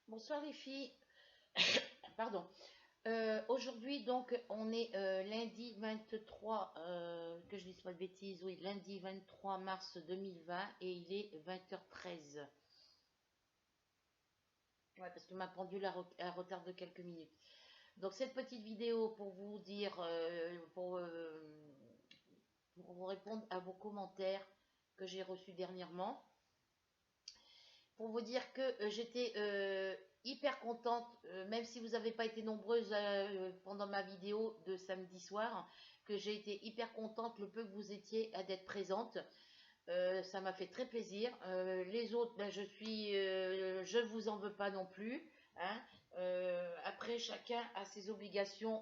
Bonsoir les filles. Pardon. Aujourd'hui, donc, on est lundi 23, que je dise pas de bêtises, oui, lundi 23 mars 2020 et il est 20h13. Ouais, parce que ma pendule a retard de quelques minutes. Donc, cette petite vidéo pour vous dire, pour vous répondre à vos commentaires que j'ai reçus dernièrement. Pour vous dire que j'étais hyper contente, même si vous n'avez pas été nombreuses pendant ma vidéo de samedi soir, que j'ai été hyper contente le peu que vous étiez à d'être présente. Ça m'a fait très plaisir. Les autres, ben, je ne vous en veux pas non plus. Hein. Après, chacun a ses obligations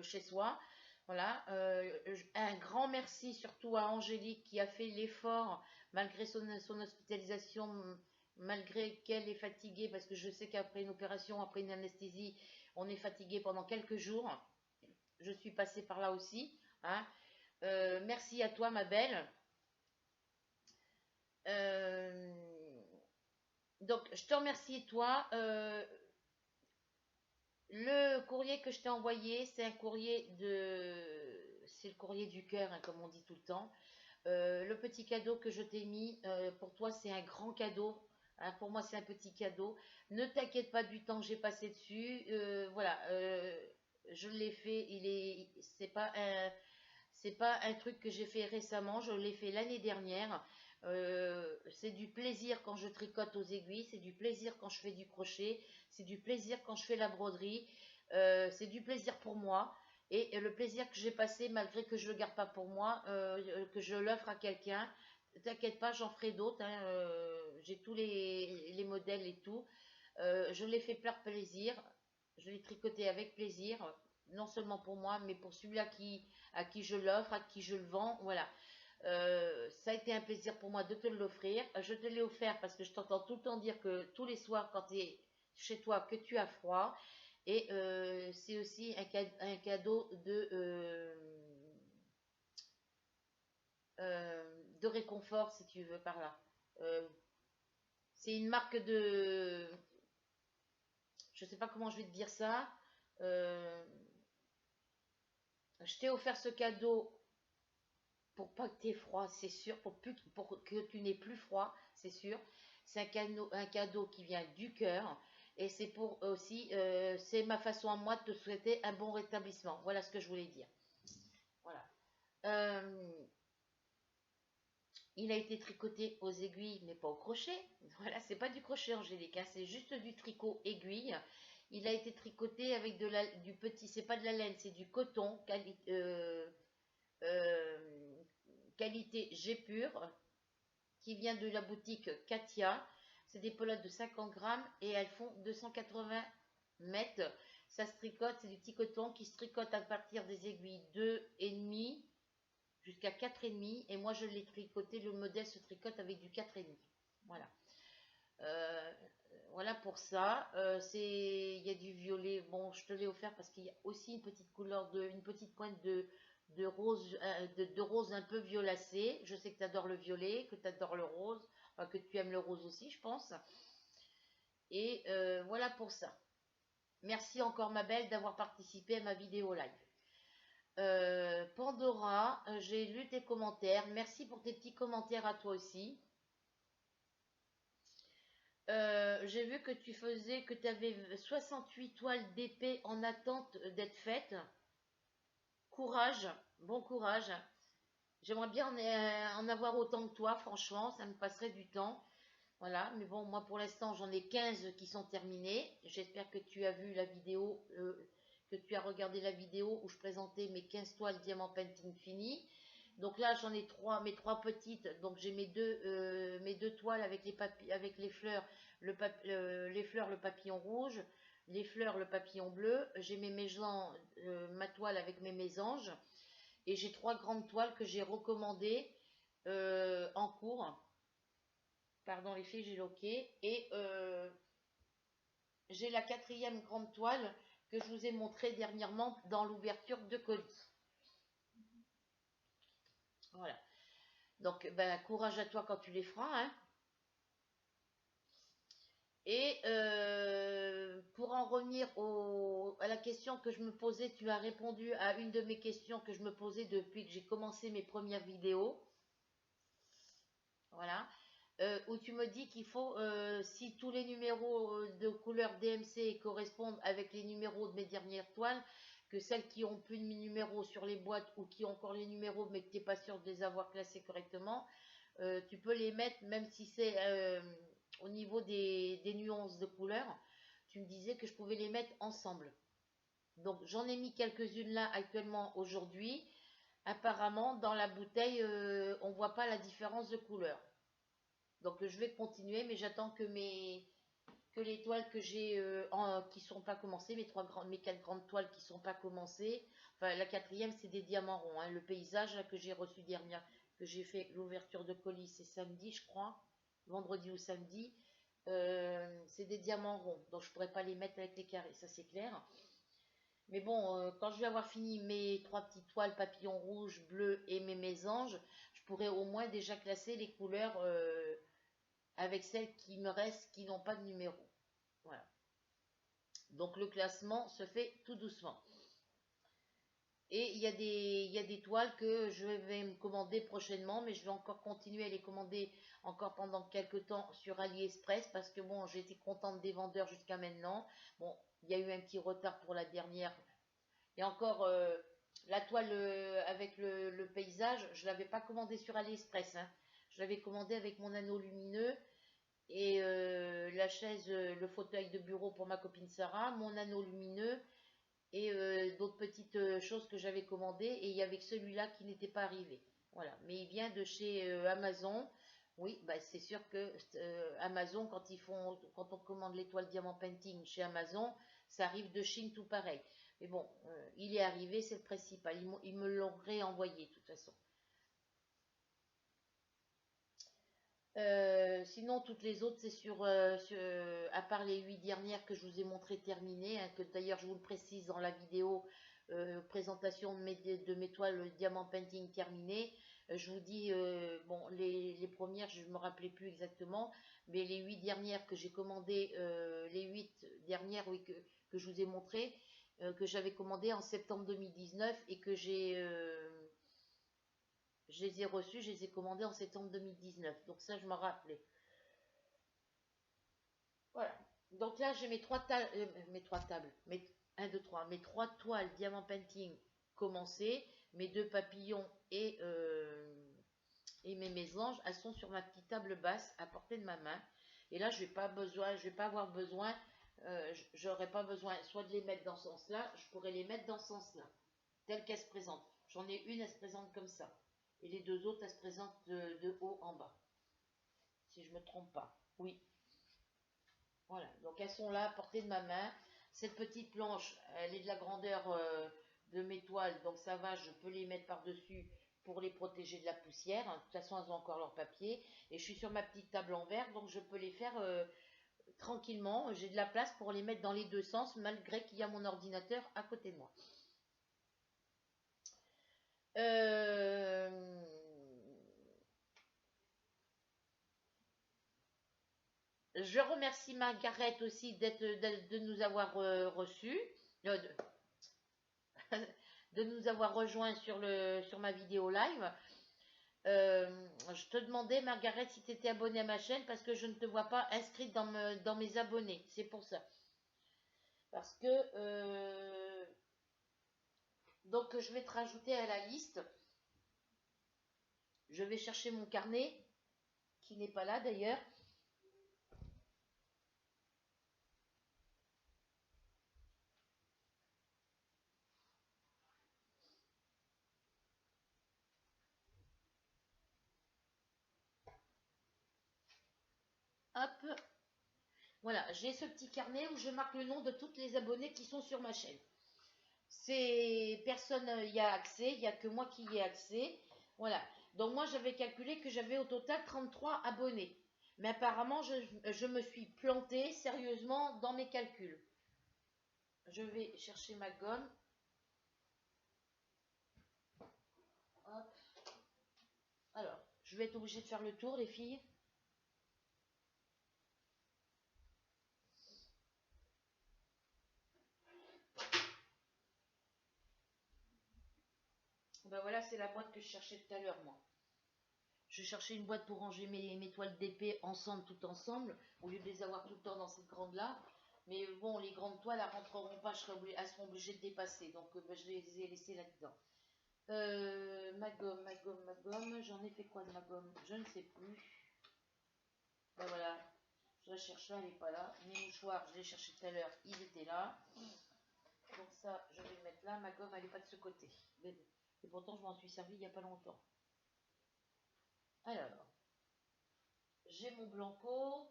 chez soi. Voilà. Un grand merci surtout à Angélique qui a fait l'effort malgré son hospitalisation, malgré qu'elle est fatiguée, parce que je sais qu'après une opération, après une anesthésie, on est fatigué pendant quelques jours. Je suis passée par là aussi. Hein. Merci à toi, ma belle. Euh, donc, je te remercie, toi. Le courrier que je t'ai envoyé, c'est un courrier de. C'est le courrier du cœur, hein, comme on dit tout le temps. Le petit cadeau que je t'ai mis, pour toi, c'est un grand cadeau. Hein, pour moi, c'est un petit cadeau. Ne t'inquiète pas du temps que j'ai passé dessus. Voilà, je l'ai fait. C'est pas un truc que j'ai fait récemment. Je l'ai fait l'année dernière. C'est du plaisir quand je tricote aux aiguilles. C'est du plaisir quand je fais du crochet. C'est du plaisir quand je fais la broderie. C'est du plaisir pour moi. Et le plaisir que j'ai passé, malgré que je ne le garde pas pour moi, que je l'offre à quelqu'un, t'inquiète pas, j'en ferai d'autres. Hein, j'ai tous les modèles et tout. Je l'ai fait par plaisir. Je l'ai tricoté avec plaisir. Non seulement pour moi, mais pour celui à qui je l'offre, à qui je le vends. Voilà. Ça a été un plaisir pour moi de te l'offrir. Je te l'ai offert parce que je t'entends tout le temps dire que tous les soirs, quand tu es chez toi, que tu as froid. Et c'est aussi un cadeau de réconfort, si tu veux, par là. Euh, c'est une marque de. Je ne sais pas comment je vais te dire ça. Euh, je t'ai offert ce cadeau pour pas que tu aies froid, c'est sûr, pour que tu n'aies plus froid, c'est sûr. C'est un cadeau qui vient du cœur. Et c'est pour aussi, c'est ma façon à moi de te souhaiter un bon rétablissement. Voilà ce que je voulais dire. Voilà. Euh, il a été tricoté aux aiguilles, mais pas au crochet. Voilà, c'est pas du crochet, Angélique, hein, c'est juste du tricot aiguille. Il a été tricoté avec du petit, c'est pas de la laine, c'est du coton, euh, qualité G pur, qui vient de la boutique Katia. C'est des pelotes de 50 grammes et elles font 280 mètres. Ça se tricote, c'est du petit coton qui se tricote à partir des aiguilles 2,5 jusqu'à 4,5. Et moi, je l'ai tricoté, le modèle se tricote avec du 4,5. Voilà. Euh, voilà pour ça. Il y a du violet. Bon, je te l'ai offert parce qu'il y a aussi une petite couleur une petite pointe de rose, de rose un peu violacé. Je sais que tu adores le violet, que tu adores le rose, enfin, que tu aimes le rose aussi, je pense. Et voilà pour ça. Merci encore ma belle d'avoir participé à ma vidéo live. Pandora, j'ai lu tes commentaires. Merci pour tes petits commentaires à toi aussi. J'ai vu que que tu avais 68 toiles d'épée en attente d'être faites. Courage, bon courage. J'aimerais bien en avoir autant que toi, franchement, ça me passerait du temps. Voilà, mais bon, moi pour l'instant j'en ai 15 qui sont terminés. J'espère que tu as vu la vidéo, que tu as regardé la vidéo où je présentais mes 15 toiles Diamant Painting finies. Donc là j'en ai mes trois petites, donc j'ai mes deux toiles avec avec les fleurs, les fleurs, le papillon rouge, les fleurs, le papillon bleu. J'ai mes mésanges, ma toile avec mes mésanges. Et j'ai trois grandes toiles que j'ai recommandées en cours. Pardon les filles, j'ai loqué. Et j'ai la quatrième grande toile que je vous ai montrée dernièrement dans l'ouverture de colis. Voilà. Donc, ben, courage à toi quand tu les feras. Hein. Et pour en revenir à la question que je me posais, tu as répondu à une de mes questions que je me posais depuis que j'ai commencé mes premières vidéos. Voilà. Où tu me dis qu'il faut, si tous les numéros de couleur DMC correspondent avec les numéros de mes dernières toiles, que celles qui ont plus de numéros sur les boîtes ou qui ont encore les numéros mais que tu n'es pas sûr de les avoir classés correctement, tu peux les mettre même si c'est au niveau des nuances de couleur. Tu me disais que je pouvais les mettre ensemble. Donc j'en ai mis quelques-unes là actuellement aujourd'hui. Apparemment dans la bouteille on voit pas la différence de couleur. Donc je vais continuer, mais j'attends que les toiles que j'ai qui sont pas commencées, mes 4 grandes toiles qui sont pas commencées. Enfin la quatrième c'est des diamants ronds, hein. Le paysage là, que j'ai reçu dernière, que j'ai fait l'ouverture de colis, c'est samedi je crois, vendredi ou samedi. C'est des diamants ronds, donc je pourrais pas les mettre avec les carrés, ça c'est clair. Mais bon, quand je vais avoir fini mes 3 petites toiles papillons rouges, bleus et mes mésanges, je pourrais au moins déjà classer les couleurs avec celles qui me restent qui n'ont pas de numéro. Voilà. Donc le classement se fait tout doucement. Et il y a des toiles que je vais me commander prochainement, mais je vais encore continuer à les commander encore pendant quelques temps sur AliExpress parce que bon, j'ai été contente des vendeurs jusqu'à maintenant. Bon, il y a eu un petit retard pour la dernière. Et encore, la toile avec le paysage, je ne l'avais pas commandée sur AliExpress, hein. Je l'avais commandée avec mon anneau lumineux et la chaise, le fauteuil de bureau pour ma copine Sarah, mon anneau lumineux et d'autres petites choses que j'avais commandées. Et il y avait celui-là qui n'était pas arrivé. Voilà, mais il vient de chez Amazon. Oui, bah, c'est sûr que Amazon, quand on commande l'étoile Diamant Painting chez Amazon, ça arrive de Chine tout pareil. Mais bon, il est arrivé, c'est le principal. Ils me l'ont réenvoyé de toute façon. Sinon, toutes les autres, c'est à part les 8 dernières que je vous ai montré terminées, hein, que d'ailleurs je vous le précise dans la vidéo présentation de mes toiles Diamant Painting terminées. Je vous dis, bon, les premières, je ne me rappelais plus exactement, mais les 8 dernières que j'ai commandées, les 8 dernières, oui, que je vous ai montré, que j'avais commandées en septembre 2019 et que je les ai reçus, je les ai commandés en septembre 2019. Donc ça, je m'en rappelais. Voilà. Donc là, j'ai mes 1, 2, 3, mes 3 toiles Diamant Painting commencées, mes 2 papillons et mes mésanges, elles sont sur ma petite table basse à portée de ma main. Et là, je vais pas avoir besoin, j'aurais pas besoin soit de les mettre dans ce sens-là, je pourrais les mettre dans ce sens-là, telles qu'elles se présentent. J'en ai une, elle se présente comme ça. Et les 2 autres, elles se présentent de haut en bas. Si je ne me trompe pas. Oui. Voilà. Donc elles sont là à portée de ma main. Cette petite planche, elle est de la grandeur de mes toiles. Donc ça va, je peux les mettre par-dessus pour les protéger de la poussière. De toute façon, elles ont encore leur papier. Et je suis sur ma petite table en verre, donc je peux les faire tranquillement. J'ai de la place pour les mettre dans les 2 sens, malgré qu'il y a mon ordinateur à côté de moi. Je remercie Margaret aussi de nous avoir reçus, de, de nous avoir rejoints sur ma vidéo live. Je te demandais, Margaret, si tu étais abonnée à ma chaîne parce que je ne te vois pas inscrite dans mes abonnés. C'est pour ça. Parce que donc je vais te rajouter à la liste. Je vais chercher mon carnet qui n'est pas là d'ailleurs. Hop. Voilà, j'ai ce petit carnet où je marque le nom de toutes les abonnés qui sont sur ma chaîne. Personne y a accès, il n'y a que moi qui y ai accès. Voilà. Donc moi j'avais calculé que j'avais au total 33 abonnés. Mais apparemment je me suis plantée sérieusement dans mes calculs. Je vais chercher ma gomme. Hop. Alors, je vais être obligée de faire le tour les filles. c'est la boîte que je cherchais tout à l'heure, moi. Je cherchais une boîte pour ranger mes toiles d'épée ensemble, tout ensemble, au lieu de les avoir tout le temps dans cette grande-là. Mais bon, les grandes toiles, elles rentreront pas, elles seront obligées de dépasser. Donc, ben, je les ai laissées là-dedans. Ma gomme. J'en ai fait quoi de ma gomme? Je ne sais plus. Ben voilà. Je la cherche là, elle n'est pas là. Mes mouchoirs, je les cherchais tout à l'heure, ils étaient là. Donc ça, je vais le mettre là. Ma gomme, elle n'est pas de ce côté. Et pourtant, je m'en suis servi il n'y a pas longtemps. Alors, j'ai mon blanco.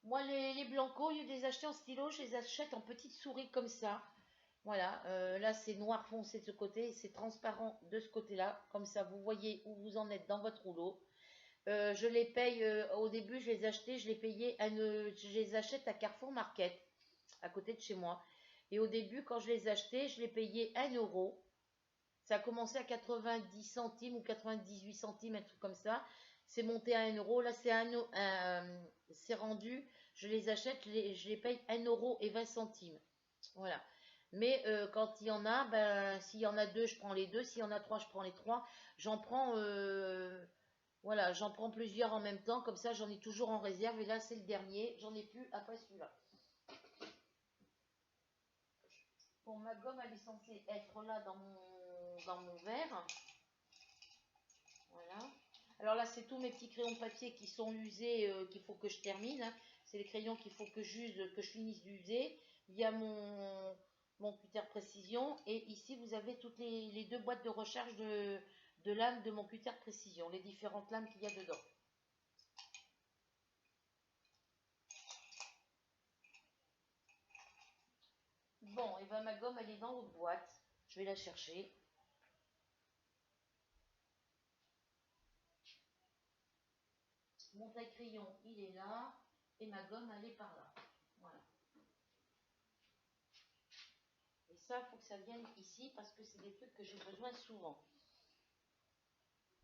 Moi, les blancos, au lieu de les acheter en stylo, je les achète en petites souris comme ça. Voilà, là c'est noir foncé de ce côté, c'est transparent de ce côté-là. Comme ça, vous voyez où vous en êtes dans votre rouleau. Je les paye, au début, je les achetais, je les payais, je les achète à Carrefour Market, à côté de chez moi. Et au début, quand je les achetais, je les payais 1 euro. Ça a commencé à 90 centimes ou 98 centimes, un truc comme ça. C'est monté à 1 euro. Là, c'est rendu. Je les achète, je les paye 1 euro et 20 centimes. Voilà. Mais quand il y en a, ben, s'il y en a deux, je prends les deux. S'il y en a trois, je prends les trois. J'en prends, voilà, j'en prends plusieurs en même temps. Comme ça, j'en ai toujours en réserve. Et là, c'est le dernier. J'en ai plus après celui-là. Bon, ma gomme, elle est censée être là dans mon verre. Voilà. Alors là, c'est tous mes petits crayons de papier qui sont usés, qu'il faut que je termine, hein. C'est les crayons qu'il faut que que je finisse d'user. Il y a mon cutter précision. Et ici, vous avez toutes les deux boîtes de recharge de lames de mon cutter précision. Les différentes lames qu'il y a dedans. Bon, et ben ma gomme, elle est dans l'autre boîte. Je vais la chercher. Mon taille-crayon, il est là. Et ma gomme, elle est par là. Voilà. Et ça, il faut que ça vienne ici parce que c'est des trucs que j'ai besoin souvent.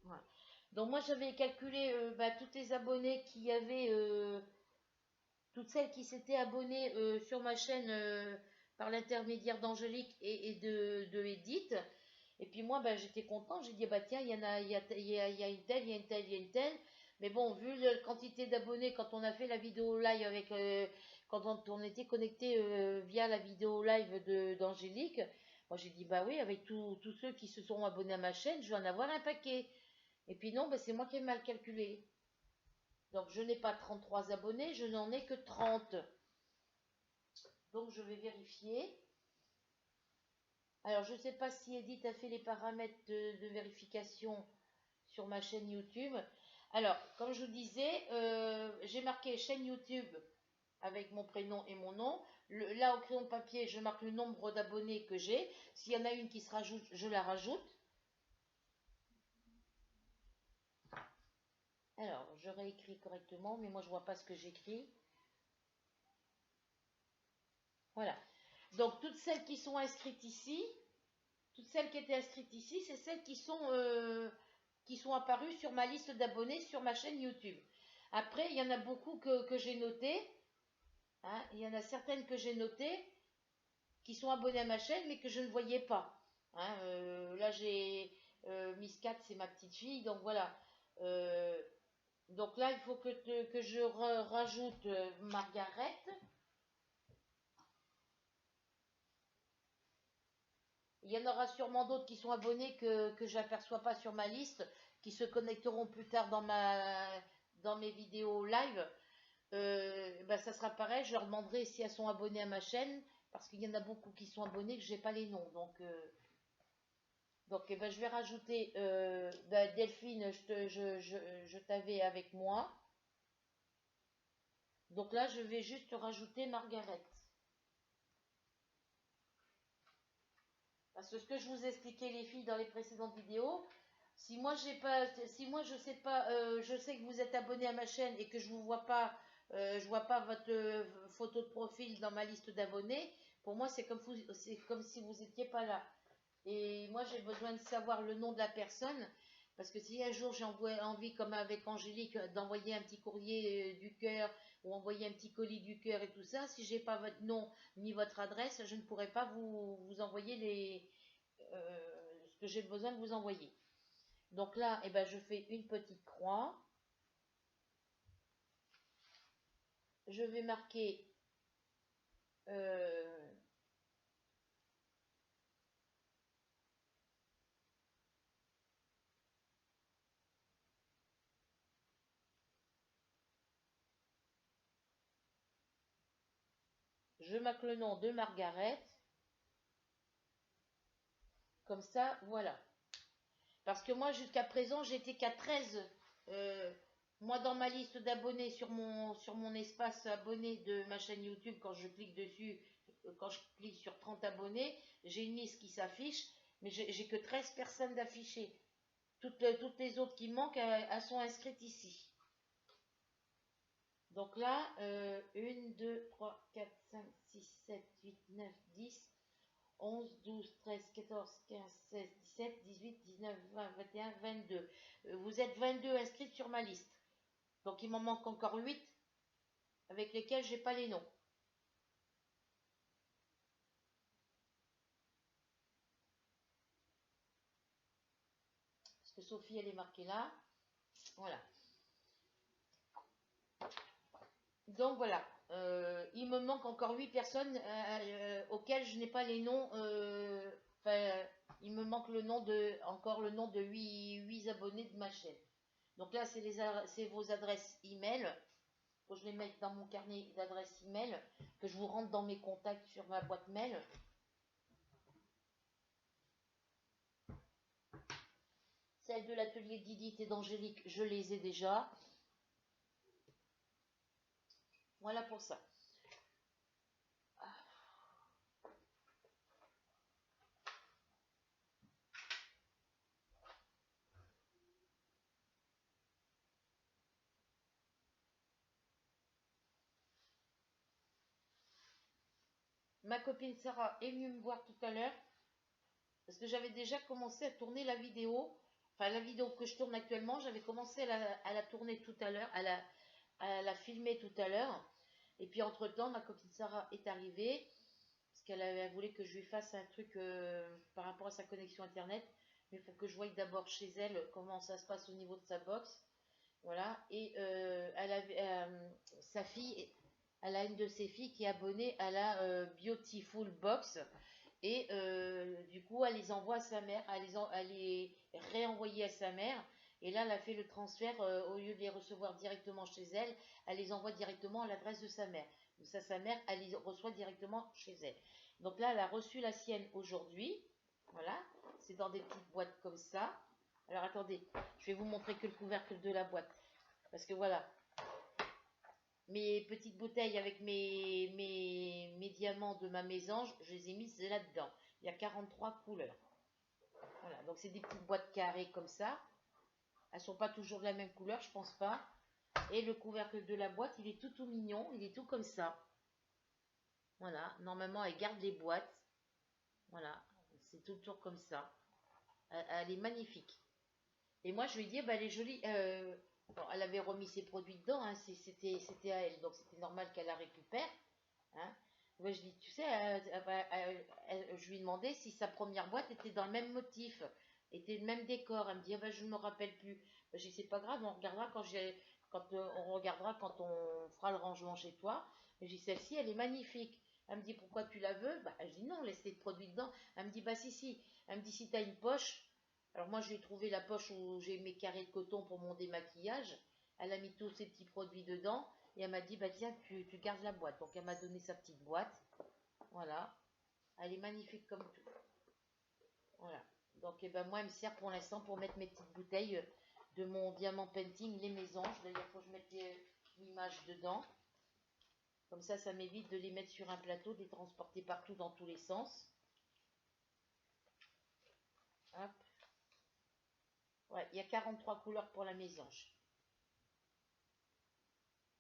Voilà. Donc moi, j'avais calculé toutes les abonnés qui y avait, toutes celles qui s'étaient abonnées sur ma chaîne par l'intermédiaire d'Angélique et de Edith. Et puis moi, j'étais contente. J'ai dit, bah tiens, il y en a, il y a une telle, il y a une telle, il y a une telle. Mais bon, vu la quantité d'abonnés, quand on a fait la vidéo live avec, quand on était connecté via la vidéo live d'Angélique, moi j'ai dit, bah oui, avec tous ceux qui se sont abonnés à ma chaîne, je vais en avoir un paquet. Et puis non, c'est moi qui ai mal calculé. Donc je n'ai pas 33 abonnés, je n'en ai que 30. Donc je vais vérifier. Alors je ne sais pas si Edith a fait les paramètres de vérification sur ma chaîne YouTube. Alors, comme je vous disais, j'ai marqué chaîne YouTube avec mon prénom et mon nom. Là, au crayon de papier, je marque le nombre d'abonnés que j'ai. S'il y en a une qui se rajoute, je la rajoute. Alors, je réécris correctement, mais moi, je ne vois pas ce que j'écris. Voilà. Donc, toutes celles qui sont inscrites ici, toutes celles qui étaient inscrites ici, c'est celles qui sont apparues sur ma liste d'abonnés sur ma chaîne YouTube. Après, il y en a beaucoup que j'ai notées. Hein, il y en a certaines que j'ai notées qui sont abonnées à ma chaîne, mais que je ne voyais pas. Hein, là, j'ai Miss Cat, c'est ma petite fille, donc voilà. Donc là, il faut que je rajoute Margaret. Il y en aura sûrement d'autres qui sont abonnés que je n'aperçois pas sur ma liste, qui se connecteront plus tard dans mes vidéos live. Ça sera pareil, je leur demanderai si elles sont abonnées à ma chaîne, parce qu'il y en a beaucoup qui sont abonnés que je n'ai pas les noms. Donc je vais rajouter Delphine, je t'avais avec moi. Donc là, je vais juste rajouter Margaret. Parce que ce que je vous expliquais les filles dans les précédentes vidéos, si moi je sais pas, je sais que vous êtes abonné à ma chaîne et que je vous vois pas, je vois pas votre photo de profil dans ma liste d'abonnés, pour moi c'est comme si vous étiez pas là. Et moi j'ai besoin de savoir le nom de la personne, parce que si un jour j'ai envie, comme avec Angélique, d'envoyer un petit courrier du cœur ou envoyer un petit colis du cœur et tout ça, si j'ai pas votre nom ni votre adresse, je ne pourrai pas vous envoyer que j'ai besoin de vous envoyer. Donc là, eh ben, je fais une petite croix. Je vais marquer je marque le nom de Margaret. Comme ça, voilà. Parce que moi, jusqu'à présent, j'étais qu'à 13. Moi, dans ma liste d'abonnés, sur mon espace abonné de ma chaîne YouTube, quand je clique dessus, quand je clique sur 30 abonnés, j'ai une liste qui s'affiche, mais j'ai que 13 personnes d'affichées. Toutes les autres qui manquent, elles sont inscrites ici. Donc là, 1, 2, 3, 4, 5, 6, 7, 8, 9, 10, 11, 12, 13, 14, 15, 16, 17, 18, 19, 20, 21, 22. Vous êtes 22 inscrits sur ma liste. Donc il m'en manque encore 8 avec lesquels j'ai pas les noms. Parce que Sophie, elle est marquée là. Voilà. Donc voilà. Il me manque encore 8 personnes auxquelles je n'ai pas les noms. Il me manque encore le nom de 8 abonnés de ma chaîne. Donc là, c'est vos adresses email. Faut que je les mette dans mon carnet d'adresses email, que je vous rentre dans mes contacts sur ma boîte mail. Celles de l'atelier d'Edith et d'Angélique, je les ai déjà. Voilà pour ça. Ma copine Sarah est venue me voir tout à l'heure parce que j'avais déjà commencé à tourner la vidéo. Enfin, la vidéo que je tourne actuellement, j'avais commencé à la tourner tout à l'heure, à la filmer tout à l'heure. Et puis entre-temps, ma copine Sarah est arrivée parce qu'elle voulait que je lui fasse un truc par rapport à sa connexion Internet. Mais il faut que je voie d'abord chez elle comment ça se passe au niveau de sa box. Voilà. Et sa fille, elle a une de ses filles qui est abonnée à la Beautiful Box. Et du coup, elle les envoie à sa mère, elle les réenvoyée à sa mère. Et là, elle a fait le transfert, au lieu de les recevoir directement chez elle, elle les envoie directement à l'adresse de sa mère. Donc ça, sa mère, elle les reçoit directement chez elle. Donc là, elle a reçu la sienne aujourd'hui. Voilà, c'est dans des petites boîtes comme ça. Alors attendez, je vais vous montrer que le couvercle de la boîte. Parce que voilà, mes petites bouteilles avec mes diamants de ma mésange, je les ai mises là-dedans. Il y a 43 couleurs. Voilà, donc c'est des petites boîtes carrées comme ça. Elles sont pas toujours de la même couleur, je pense pas. Et le couvercle de la boîte, il est tout mignon, il est tout comme ça. Voilà, normalement elle garde les boîtes. Voilà, c'est tout le tour comme ça. Elle est magnifique. Et moi je lui ai dit, bah, elle est jolie. Bon, elle avait remis ses produits dedans, hein, c'était à elle, donc c'était normal qu'elle la récupère. Hein. Ouais, je dis, tu sais, je lui ai demandé si sa première boîte était dans le même motif, était le même décor. Elle me dit, ah ben, je ne me rappelle plus. Ben, je dis, c'est pas grave, on regardera on regardera quand on fera le rangement chez toi. Je dis, celle-ci, elle est magnifique. Elle me dit, pourquoi tu la veux? Bah, je dis, non, laisse tes produits dedans. Elle me dit, bah si, si. Elle me dit, si tu as une poche. Alors moi, je lui ai trouvé la poche où j'ai mes carrés de coton pour mon démaquillage. Elle a mis tous ses petits produits dedans. Et elle m'a dit, bah tiens, tu gardes la boîte. Donc elle m'a donné sa petite boîte. Voilà. Elle est magnifique comme tout. Voilà. Donc eh ben, moi, elle me sert pour l'instant pour mettre mes petites bouteilles de mon diamant painting, les mésanges. D'ailleurs, il faut que je mette l'image dedans. Comme ça m'évite de les mettre sur un plateau, de les transporter partout dans tous les sens. Hop. Ouais, il y a 43 couleurs pour la mésange.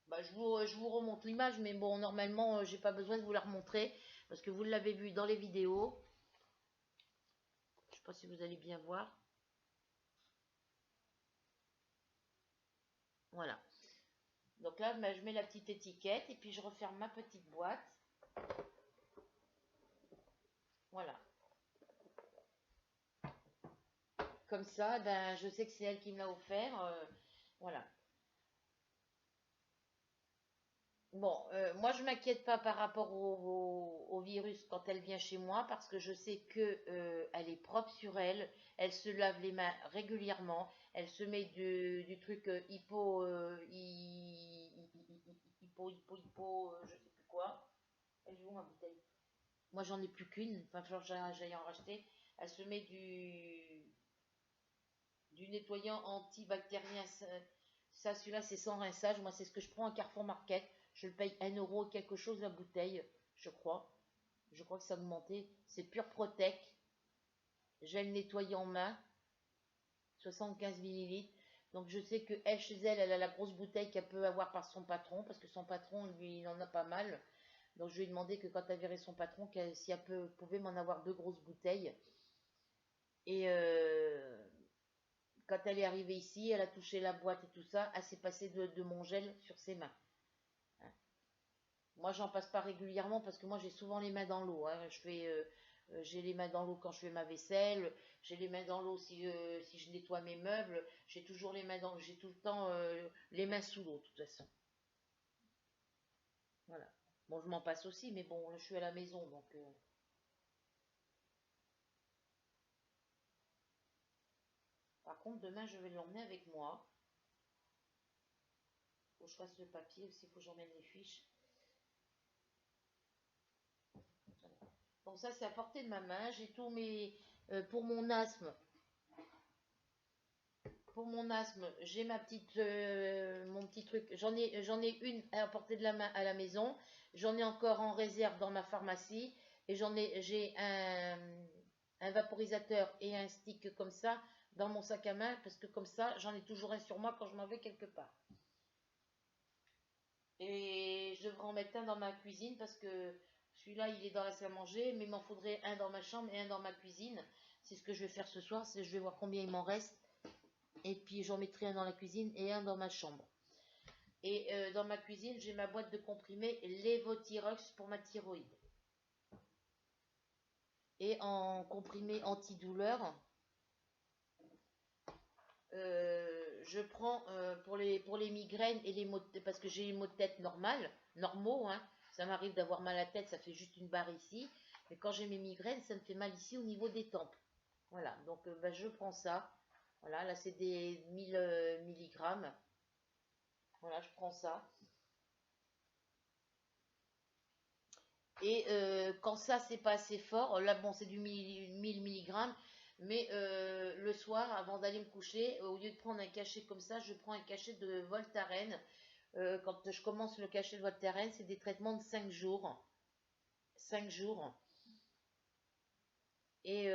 Bah, je vous remonte l'image, mais bon, normalement, j'ai pas besoin de vous la remontrer parce que vous l'avez vu dans les vidéos. Je sais pas si vous allez bien voir. Voilà. Donc là, bah, je mets la petite étiquette et puis je referme ma petite boîte. Voilà. comme ça, ben, je sais que c'est elle qui me l'a offert. Voilà. Bon, moi je m'inquiète pas par rapport au virus quand elle vient chez moi parce que je sais que elle est propre sur elle, elle se lave les mains régulièrement, elle se met du truc je sais plus quoi. Elle est où ma bouteille? Moi j'en ai plus qu'une, enfin faut que j'aille en racheter. Elle se met du nettoyant antibactérien. Ça, celui-là, c'est sans rinçage. Moi, c'est ce que je prends à Carrefour Market. Je le paye 1 € quelque chose la bouteille, je crois. Je crois que ça a augmenté. C'est Pure Protect. Gel nettoyant main, 75 millilitres. Donc, je sais que elle, chez elle, elle a la grosse bouteille qu'elle peut avoir par son patron, parce que son patron, lui, il en a pas mal. Donc, je lui ai demandé que quand elle verrait son patron, si elle pouvait m'en avoir 2 grosses bouteilles. Et quand elle est arrivée ici, elle a touché la boîte et tout ça, elle s'est passée de mon gel sur ses mains. Hein. Moi, j'en passe pas régulièrement parce que moi, j'ai souvent les mains dans l'eau. Hein. J'ai les mains dans l'eau quand je fais ma vaisselle. J'ai les mains dans l'eau si je nettoie mes meubles. J'ai toujours les mains j'ai tout le temps les mains sous l'eau, de toute façon. Voilà. Bon, je m'en passe aussi, mais bon, là, je suis à la maison, donc. Par contre, demain, je vais l'emmener avec moi. Faut que je fasse le papier aussi, faut que j'emmène les fiches. Donc ça, c'est à portée de ma main. J'ai tous mes... pour mon asthme, j'ai mon petit truc. J'en ai une à portée de la main à la maison. J'en ai encore en réserve dans ma pharmacie. Et j'ai un vaporisateur et un stick comme ça dans mon sac à main. Parce que comme ça, j'en ai toujours un sur moi quand je m'en vais quelque part. Et je devrais en mettre un dans ma cuisine parce que celui-là, il est dans la salle à manger, mais il m'en faudrait un dans ma chambre et un dans ma cuisine. C'est ce que je vais faire ce soir, je vais voir combien il m'en reste. Et puis j'en mettrai un dans la cuisine et un dans ma chambre. Et dans ma cuisine, j'ai ma boîte de comprimés Levothyrox pour ma thyroïde. Et en comprimé antidouleur, je prends pour les migraines et les maux de tête, parce que j'ai les maux de tête normaux, hein. Ça m'arrive d'avoir mal à la tête, ça fait juste une barre ici. Mais quand j'ai mes migraines, ça me fait mal ici au niveau des tempes. Voilà, donc ben, je prends ça. Voilà, là c'est des 1000 milligrammes. Voilà, je prends ça. Et quand ça, c'est pas assez fort, là bon, c'est du 1000 milligrammes. Mais le soir, avant d'aller me coucher, au lieu de prendre un cachet comme ça, je prends un cachet de Voltaren. Quand je commence le cachet de Voltaren, c'est des traitements de 5 jours. 5 jours. Et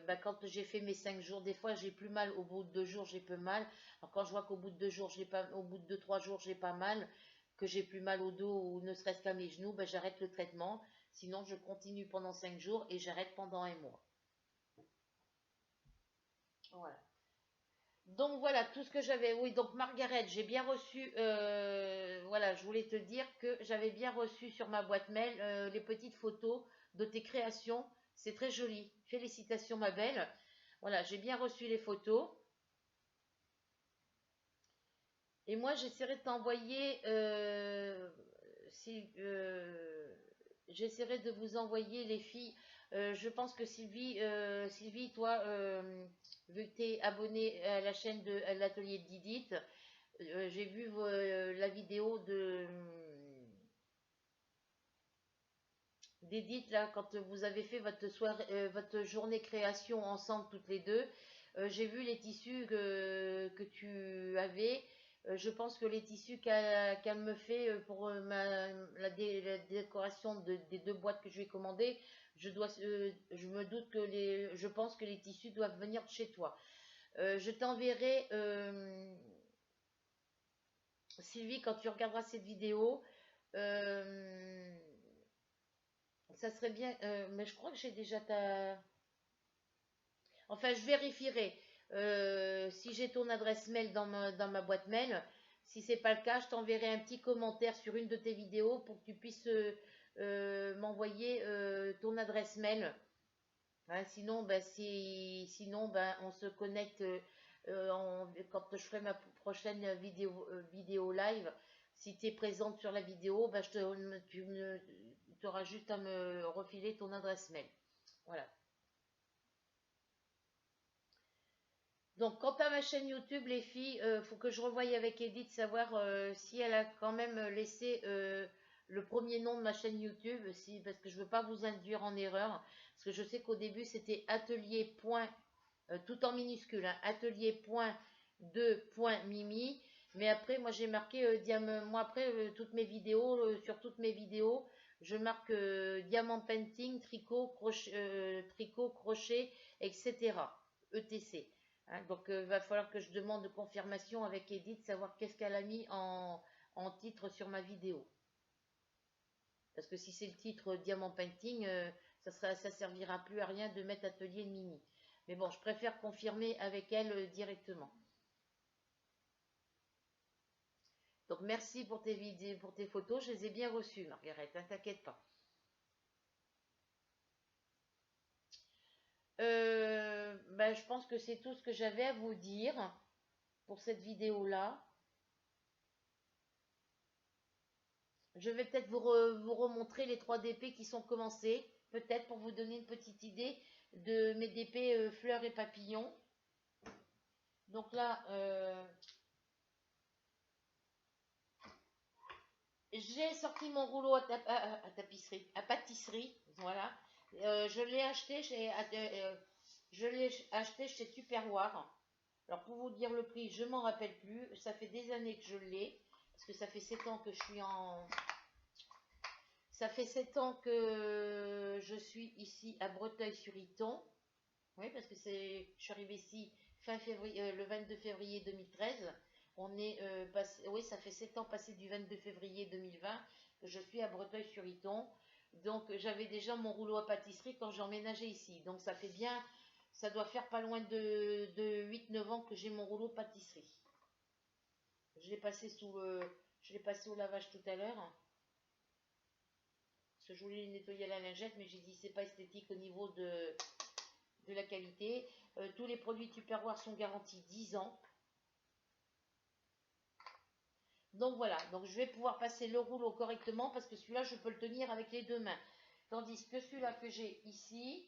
bah, quand j'ai fait mes 5 jours, des fois j'ai plus mal, au bout de 2 jours j'ai peu mal. Alors quand je vois qu'au bout de 2 jours, au bout de 2-3 jours j'ai pas mal, que j'ai plus mal au dos ou ne serait-ce qu'à mes genoux, bah, j'arrête le traitement. Sinon je continue pendant 5 jours et j'arrête pendant un mois. Voilà. Donc voilà tout ce que j'avais. Oui, donc Margaret, j'ai bien reçu. Voilà, je voulais te dire que j'avais bien reçu sur ma boîte mail les petites photos de tes créations. C'est très joli. Félicitations, ma belle. Voilà, j'ai bien reçu les photos. Et moi, j'essaierai de t'envoyer. Si, j'essaierai de vous envoyer les filles. Je pense que Sylvie, toi, vu que tu es abonnée à la chaîne de à l'atelier d'Edith, j'ai vu la vidéo d'Edith là quand vous avez fait votre journée création ensemble toutes les deux. J'ai vu les tissus que tu avais. Je pense que les tissus qu'elle me fait pour la décoration des 2 boîtes que je lui ai commandées, je me doute je pense que les tissus doivent venir de chez toi. Je t'enverrai, Sylvie, quand tu regarderas cette vidéo, euh, ça serait bien, mais je crois que j'ai déjà ta... Enfin, je vérifierai si j'ai ton adresse mail dans ma boîte mail. Si c'est pas le cas, je t'enverrai un petit commentaire sur une de tes vidéos pour que tu puisses m'envoyer ton adresse mail. Hein, sinon, sinon on se connecte quand je ferai ma prochaine vidéo live. Si tu es présente sur la vidéo, ben, tu auras juste à me refiler ton adresse mail. Voilà. Donc, quant à ma chaîne YouTube, les filles, faut que je revoie avec Edith savoir si elle a quand même laissé le premier nom de ma chaîne YouTube, parce que je ne veux pas vous induire en erreur. Parce que je sais qu'au début, c'était atelier. Tout en minuscule, hein, atelier.2.mimi. Mais après, moi, j'ai marqué moi, après, toutes mes vidéos, sur toutes mes vidéos, je marque diamant painting, tricot, crochet, etc. ETC. Hein, donc, il va falloir que je demande confirmation avec Edith, savoir qu'est-ce qu'elle a mis en titre sur ma vidéo. Parce que si c'est le titre Diamant Painting, ça servira plus à rien de mettre atelier de mini. Mais bon, je préfère confirmer avec elle directement. Donc, merci pour tes vidéos, pour tes photos. Je les ai bien reçues, Margaret, ne t'inquiète pas. Je pense que c'est tout ce que j'avais à vous dire pour cette vidéo-là. Je vais peut-être vous remontrer les 3 DP qui sont commencés, peut-être pour vous donner une petite idée de mes DP fleurs et papillons. Donc là, j'ai sorti mon rouleau à pâtisserie, voilà. Je l'ai acheté chez Tupperware. Alors pour vous dire le prix, je m'en rappelle plus. Ça fait des années que je l'ai, parce que ça fait 7 ans que je suis Ça fait 7 ans que je suis ici à Breteuil-sur-Iton. Oui, parce que je suis arrivée ici le 22 février 2013. Oui, ça fait 7 ans passé du 22 février 2020 que je suis à Breteuil-sur-Iton. Donc j'avais déjà mon rouleau à pâtisserie quand j'ai emménagé ici. Donc ça fait bien, ça doit faire pas loin de 8-9 ans que j'ai mon rouleau pâtisserie. Je l'ai passé au lavage tout à l'heure. Parce que je voulais nettoyer la lingette, mais j'ai dit c'est pas esthétique au niveau de la qualité. Tous les produits Tupperware sont garantis 10 ans. Donc voilà, donc je vais pouvoir passer le rouleau correctement parce que celui-là, je peux le tenir avec les 2 mains. Tandis que celui-là que j'ai ici,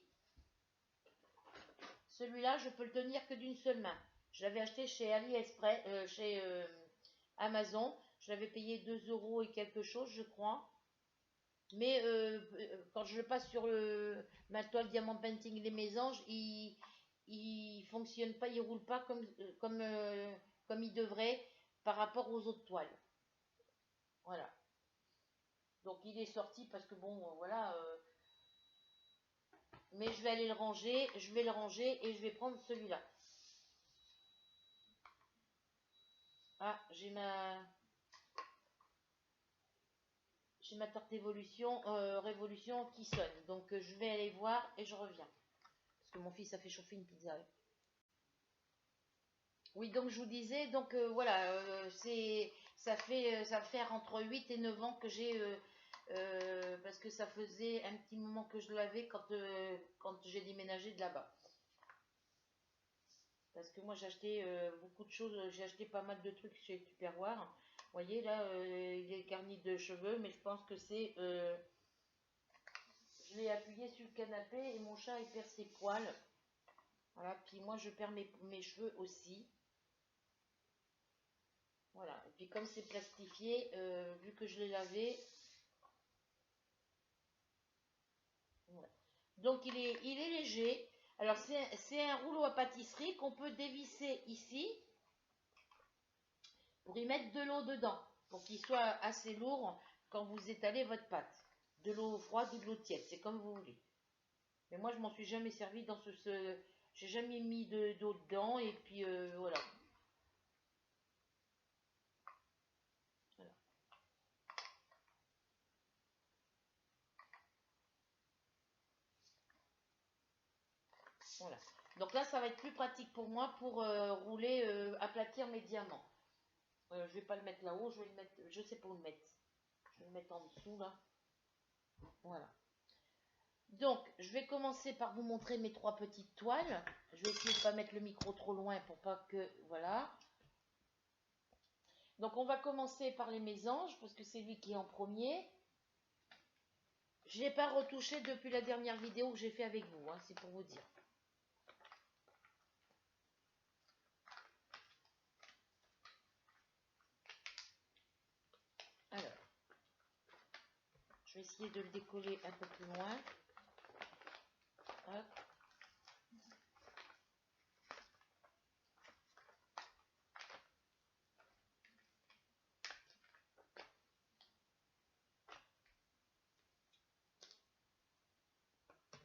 celui-là, je peux le tenir que d'une seule main. Je l'avais acheté chez AliExpress, chez Amazon. Je l'avais payé 2 € et quelque chose, je crois. Mais quand je le passe sur ma toile Diamant Painting Les Mésanges, il fonctionne pas, il roule pas comme il devrait par rapport aux autres toiles. Voilà. Donc il est sorti parce que bon, voilà. Mais je vais aller le ranger, je vais le ranger et je vais prendre celui-là. Ah, j'ai ma tarte révolution qui sonne. Donc je vais aller voir et je reviens. Parce que mon fils a fait chauffer une pizza. Oui, donc je vous disais, donc voilà, ça va faire entre 8 et 9 ans que j'ai, parce que ça faisait un petit moment que je l'avais quand j'ai déménagé de là-bas. Parce que moi j'ai acheté beaucoup de choses, j'ai acheté pas mal de trucs chez Tupperware. Vous voyez là, il est garni de cheveux, mais je pense que c'est... je l'ai appuyé sur le canapé et mon chat il perd ses poils. Voilà, puis moi je perds mes cheveux aussi. Voilà, et puis comme c'est plastifié, vu que je l'ai lavé, voilà. Donc il est léger. Alors c'est un rouleau à pâtisserie qu'on peut dévisser ici pour y mettre de l'eau dedans, pour qu'il soit assez lourd quand vous étalez votre pâte. De l'eau froide ou de l'eau tiède, c'est comme vous voulez. Mais moi je m'en suis jamais servi dans j'ai jamais mis d'eau dedans et puis voilà. Voilà. Donc là, ça va être plus pratique pour moi pour rouler, aplatir mes diamants. Je vais pas le mettre là-haut, je vais le mettre, je sais pas où le mettre. Je vais le mettre en dessous là. Voilà. Donc, je vais commencer par vous montrer mes 3 petites toiles. Je vais essayer de ne pas mettre le micro trop loin pour pas que... Voilà. Donc, on va commencer par les mésanges, parce que c'est lui qui est en premier. Je ne l'ai pas retouché depuis la dernière vidéo que j'ai fait avec vous, hein, c'est pour vous dire. Alors, je vais essayer de le décoller un peu plus loin. Hop.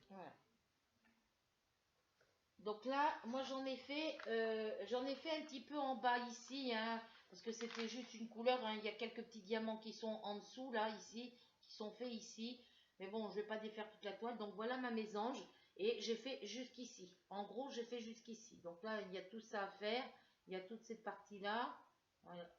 Voilà. Donc là, moi j'en ai fait un petit peu en bas ici, hein, parce que c'était juste une couleur, hein. Il y a quelques petits diamants qui sont en dessous, là, ici, qui sont faits ici. Mais bon, je vais pas défaire toute la toile. Donc voilà ma mésange. Et j'ai fait jusqu'ici. En gros, j'ai fait jusqu'ici. Donc là, il y a tout ça à faire. Il y a toute cette partie-là. Voilà.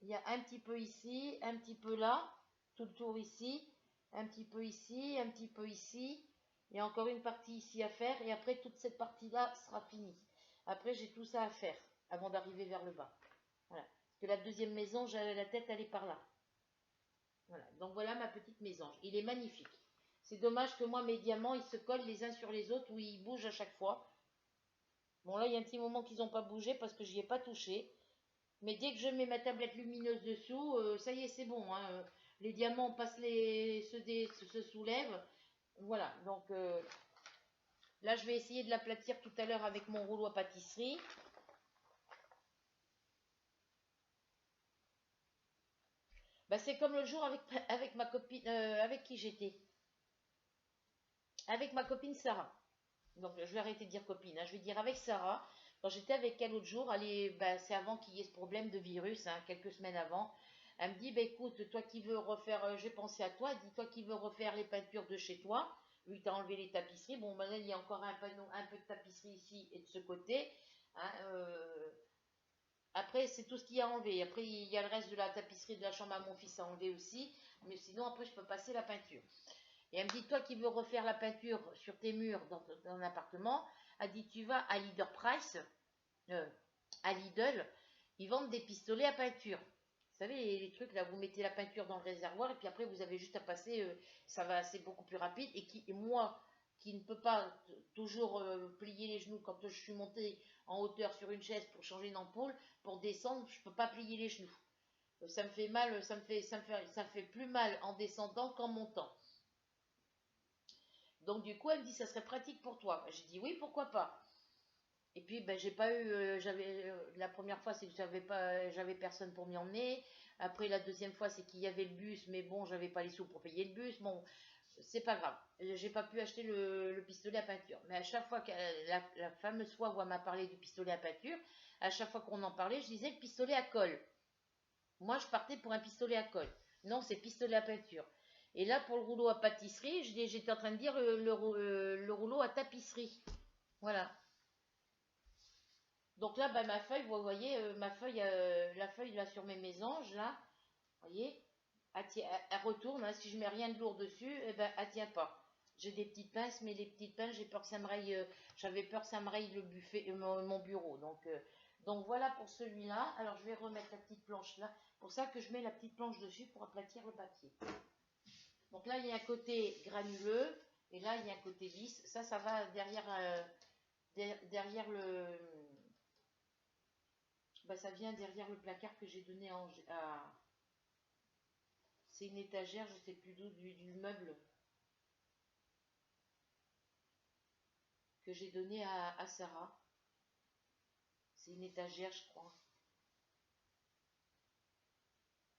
Il y a un petit peu ici, un petit peu là, tout le tour ici, un petit peu ici, un petit peu ici. Il y a encore une partie ici à faire et après toute cette partie-là sera finie. Après, j'ai tout ça à faire avant d'arriver vers le bas. Voilà. Parce que la deuxième maison, j'avais la tête, elle est par là. Voilà. Donc voilà ma petite mésange. Il est magnifique. C'est dommage que moi, mes diamants, ils se collent les uns sur les autres ou ils bougent à chaque fois. Bon, là, il y a un petit moment qu'ils n'ont pas bougé parce que je n'y ai pas touché. Mais dès que je mets ma tablette lumineuse dessous, ça y est, c'est bon, hein. Les diamants passent se soulèvent. Voilà, donc là, je vais essayer de l'aplatir tout à l'heure avec mon rouleau à pâtisserie. Bah, c'est comme le jour avec ma copine, avec qui j'étais. Avec ma copine Sarah. Donc, je vais arrêter de dire copine, hein. Je vais dire avec Sarah. Quand j'étais avec elle l'autre jour, bah, c'est avant qu'il y ait ce problème de virus, hein, quelques semaines avant. Elle me dit, bah, écoute, toi qui veux refaire, j'ai pensé à toi, dis-toi qui veut refaire les peintures de chez toi, vu que tu as enlevé les tapisseries. Bon, maintenant, il y a encore un panneau, un peu de tapisserie ici et de ce côté, hein, après, c'est tout ce qu'il y a enlevé. Après, il y a le reste de la tapisserie de la chambre à mon fils à enlever aussi. Mais sinon, après, je peux passer la peinture. Et elle me dit, toi qui veux refaire la peinture sur tes murs dans ton appartement, elle dit, tu vas à Leader Price, euh, à Lidl, ils vendent des pistolets à peinture. Vous savez, les trucs là, vous mettez la peinture dans le réservoir et puis après vous avez juste à passer, ça va, c'est beaucoup plus rapide. Et moi, qui ne peux pas toujours plier les genoux quand je suis montée en hauteur sur une chaise pour changer une ampoule, pour descendre, je ne peux pas plier les genoux. Ça me fait mal, ça me fait plus mal en descendant qu'en montant. Donc du coup, elle me dit, ça serait pratique pour toi. J'ai dit oui, pourquoi pas. Et puis, ben, j'ai pas eu, la première fois, c'est que j'avais personne pour m'y emmener. Après, la deuxième fois, c'est qu'il y avait le bus, mais bon, j'avais pas les sous pour payer le bus. Bon, c'est pas grave. J'ai pas pu acheter le pistolet à peinture. Mais à chaque fois, la fameuse fois où elle m'a parlé du pistolet à peinture, à chaque fois qu'on en parlait, je disais le pistolet à colle. Moi, je partais pour un pistolet à colle. Non, c'est pistolet à peinture. Et là, pour le rouleau à pâtisserie, j'étais en train de dire le rouleau à tapisserie. Voilà. Donc là, bah, ma feuille, vous voyez, ma feuille, la feuille là sur mes mésanges, là, vous voyez, elle retourne, hein. Si je mets rien de lourd dessus, eh ben, elle tient pas. J'ai des petites pinces, mais les petites pinces, j'ai peur que ça me raye, j'avais peur que ça me raye le buffet, mon bureau. Donc voilà pour celui-là. Alors je vais remettre la petite planche là. Pour ça que je mets la petite planche dessus pour aplatir le papier. Donc là, il y a un côté granuleux et là, il y a un côté lisse. Ça va derrière, derrière le, bah, ça vient derrière le placard que j'ai donné à... C'est une étagère, je sais plus d'où, du meuble que j'ai donné à Sarah. C'est une étagère, je crois.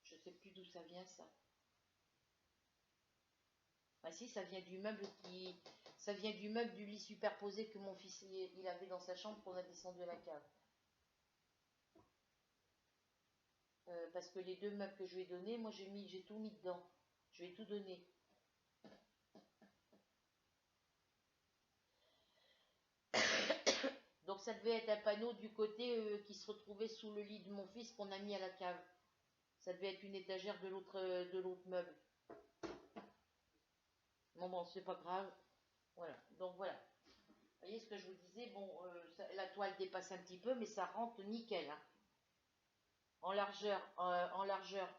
Je sais plus d'où ça vient, ça. Ah si, ça vient du meuble qui... Ça vient du meuble du lit superposé que mon fils il avait dans sa chambre qu'on a descendu à la cave. Parce que les deux meubles que je lui ai donnés, moi j'ai tout mis dedans. Je lui ai tout donné. Donc ça devait être un panneau du côté qui se retrouvait sous le lit de mon fils qu'on a mis à la cave. Ça devait être une étagère de l'autre meuble. Bon, c'est pas grave. Voilà, donc voilà. Vous voyez ce que je vous disais, bon, la toile dépasse un petit peu, mais ça rentre nickel, hein. En largeur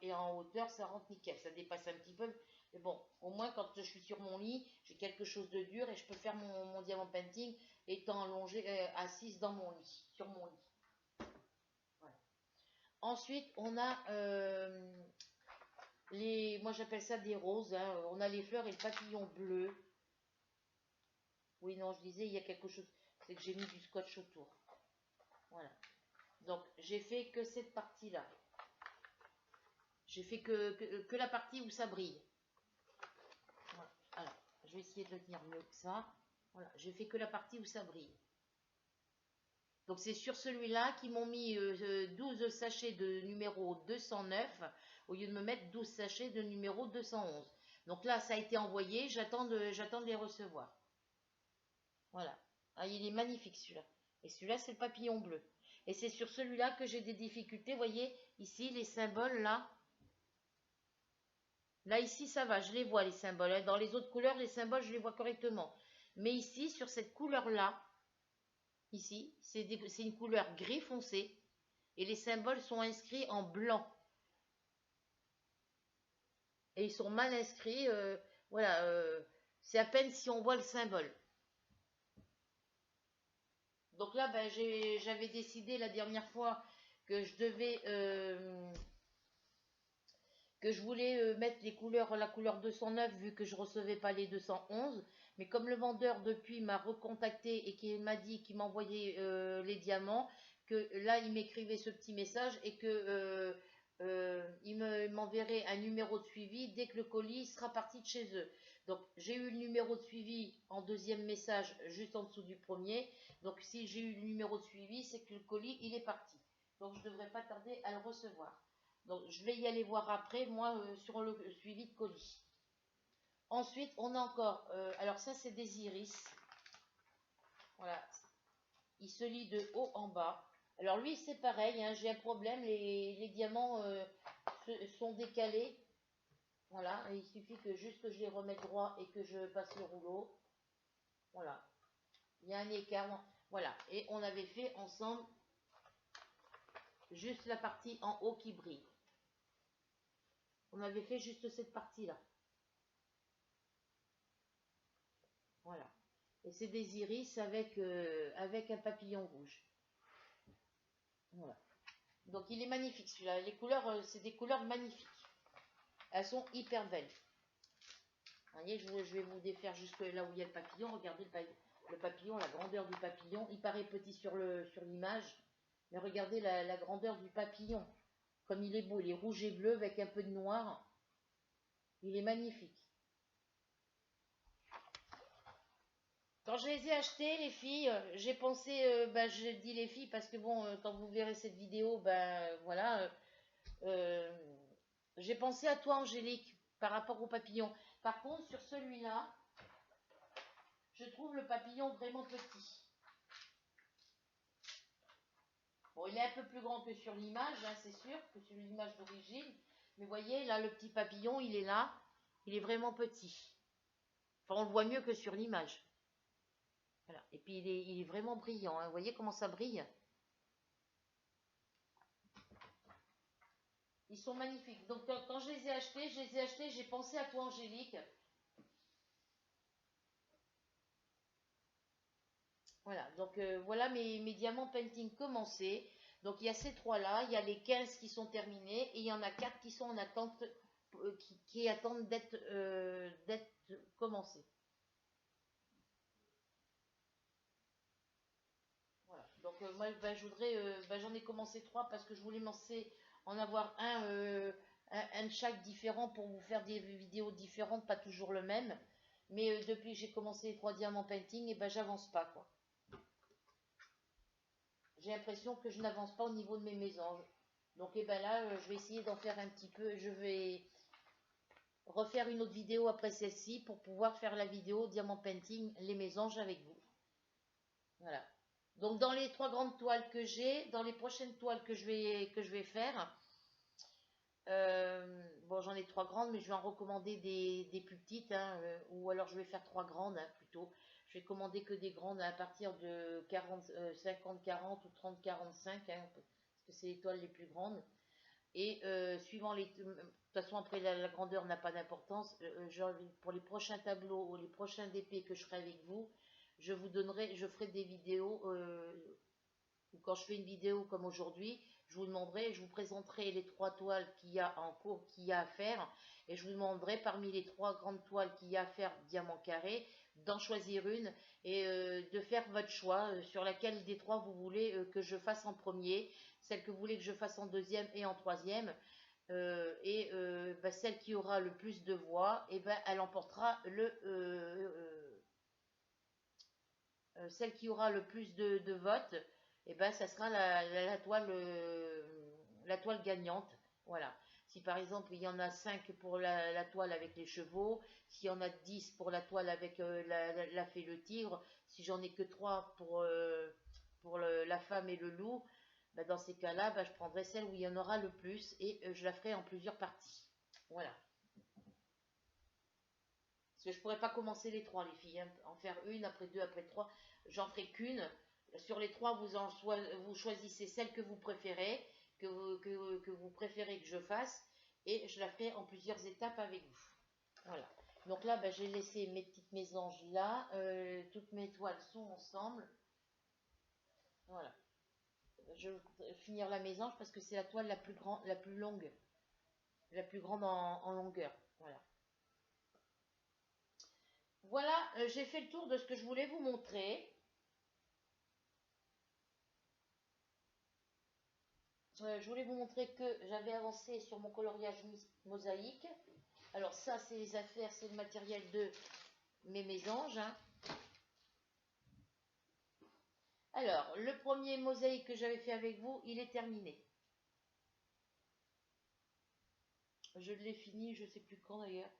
et en hauteur, ça rentre nickel. Ça dépasse un petit peu, mais bon, au moins quand je suis sur mon lit, j'ai quelque chose de dur et je peux faire mon diamant painting étant allongée, assise dans mon lit, sur mon lit. Voilà. Ensuite, on a moi j'appelle ça des roses, hein. On a les fleurs et le papillon bleu. Oui, non, je disais, il y a quelque chose, c'est que j'ai mis du scotch autour. Voilà. Donc, j'ai fait que cette partie-là. J'ai fait que la partie où ça brille. Voilà. Alors, je vais essayer de le tenir mieux que ça. Voilà, j'ai fait que la partie où ça brille. Donc, c'est sur celui-là qu'ils m'ont mis 12 sachets de numéro 209 au lieu de me mettre 12 sachets de numéro 211. Donc là, ça a été envoyé. J'attends de les recevoir. Voilà. Ah, il est magnifique celui-là. Et celui-là, c'est le papillon bleu. Et c'est sur celui-là que j'ai des difficultés. Vous voyez, ici, les symboles, là. Là, ici, ça va, je les vois, les symboles, hein. Dans les autres couleurs, les symboles, je les vois correctement. Mais ici, sur cette couleur-là, ici, c'est une couleur gris foncé. Et les symboles sont inscrits en blanc. Et ils sont mal inscrits. Voilà, c'est à peine si on voit le symbole. Donc là, ben, j'avais décidé la dernière fois que je devais... que je voulais mettre les couleurs, la couleur 209 vu que je recevais pas les 211, mais comme le vendeur depuis m'a recontacté et qu'il m'a dit qu'il m'envoyait les diamants, que là il m'écrivait ce petit message et que il m'enverrait un numéro de suivi dès que le colis sera parti de chez eux. Donc j'ai eu le numéro de suivi en deuxième message juste en dessous du premier. Donc si j'ai eu le numéro de suivi, c'est que le colis il est parti. Donc je ne devrais pas tarder à le recevoir. Donc, je vais y aller voir après, moi, sur le suivi de colis. Ensuite, on a encore, alors ça, c'est des iris. Voilà, il se lit de haut en bas. Alors lui, c'est pareil, hein, j'ai un problème, les diamants sont décalés. Voilà, et il suffit que juste que je les remette droit et que je passe le rouleau. Voilà, il y a un écart. Voilà, et on avait fait ensemble juste la partie en haut qui brille. On avait fait juste cette partie-là. Voilà. Et c'est des iris avec un papillon rouge. Voilà. Donc il est magnifique celui-là. Les couleurs, c'est des couleurs magnifiques. Elles sont hyper belles. Vous voyez, je vais vous défaire jusque là où il y a le papillon. Regardez le papillon, la grandeur du papillon. Il paraît petit sur l'image. Mais regardez la grandeur du papillon. Comme il est beau, il est rouge et bleu avec un peu de noir. Il est magnifique. Quand je les ai achetés, les filles, j'ai pensé, ben, je dis les filles parce que bon, quand vous verrez cette vidéo, ben voilà, j'ai pensé à toi, Angélique, par rapport au papillon. Par contre, sur celui-là, je trouve le papillon vraiment petit. Bon, il est un peu plus grand que sur l'image, hein, c'est sûr, que sur l'image d'origine. Mais vous voyez, là, le petit papillon, il est là. Il est vraiment petit. Enfin, on le voit mieux que sur l'image. Voilà. Et puis, il est vraiment brillant, hein. Vous voyez comment ça brille? Ils sont magnifiques. Donc, quand je les ai achetés, j'ai pensé à toi, Angélique. Voilà, donc voilà mes diamants painting commencés. Donc, il y a ces trois-là, il y a les 15 qui sont terminés et il y en a 4 qui sont en attente, qui attendent d'être commencés. Voilà, donc moi, ben, je voudrais, ben, j'en ai commencé 3 parce que je voulais en avoir un de chaque différent pour vous faire des vidéos différentes, pas toujours le même. Mais depuis que j'ai commencé les 3 diamants painting, et ben j'avance pas, quoi. J'ai l'impression que je n'avance pas au niveau de mes mésanges. Donc et ben là, je vais essayer d'en faire un petit peu. Je vais refaire une autre vidéo après celle-ci pour pouvoir faire la vidéo diamant painting, les mésanges avec vous. Voilà. Donc dans les 3 grandes toiles que j'ai, dans les prochaines toiles que je vais faire, Bon, j'en ai 3 grandes, mais je vais en recommander des plus petites, hein, ou alors je vais faire 3 grandes, hein, plutôt. Je vais commander que des grandes à partir de 40, 50-40 ou 30-45, hein, parce que c'est les toiles les plus grandes. Et suivant les... De toute façon, après, la grandeur n'a pas d'importance. Pour les prochains tableaux ou les prochains DP que je ferai avec vous, je ferai des vidéos, ou quand je fais une vidéo comme aujourd'hui, je vous demanderai, je vous présenterai les 3 toiles qu'il y a en cours, qu'il y a à faire, et je vous demanderai parmi les 3 grandes toiles qu'il y a à faire diamant carré, d'en choisir une et de faire votre choix sur laquelle des 3 vous voulez que je fasse en premier, celle que vous voulez que je fasse en deuxième et en troisième. Celle qui aura le plus de voix, et ben, elle emportera celle qui aura le plus de votes, et ben, ça sera la toile gagnante. Voilà. Si par exemple il y en a 5 pour la toile avec les chevaux, s'il y en a 10 pour la toile avec la fée le tigre, si j'en ai que 3 pour la femme et le loup, ben dans ces cas-là, ben je prendrai celle où il y en aura le plus et je la ferai en plusieurs parties. Voilà. Parce que je pourrais pas commencer les 3, les filles, hein. En faire une, après 2, après 3. J'en ferai qu'une. Sur les 3, vous choisissez celle que vous préférez, que vous préférez que je fasse, et je la ferai en plusieurs étapes avec vous. Voilà. Donc là, ben, j'ai laissé mes petites mésanges là. Toutes mes toiles sont ensemble. Voilà. Je vais finir la mésange parce que c'est la toile la plus longue, la plus grande en longueur. Voilà. Voilà, j'ai fait le tour de ce que je voulais vous montrer. Je voulais vous montrer que j'avais avancé sur mon coloriage mosaïque. Alors ça, c'est les affaires, c'est le matériel de mes mésanges, hein. Alors, le premier mosaïque que j'avais fait avec vous, il est terminé. Je l'ai fini, je ne sais plus quand d'ailleurs.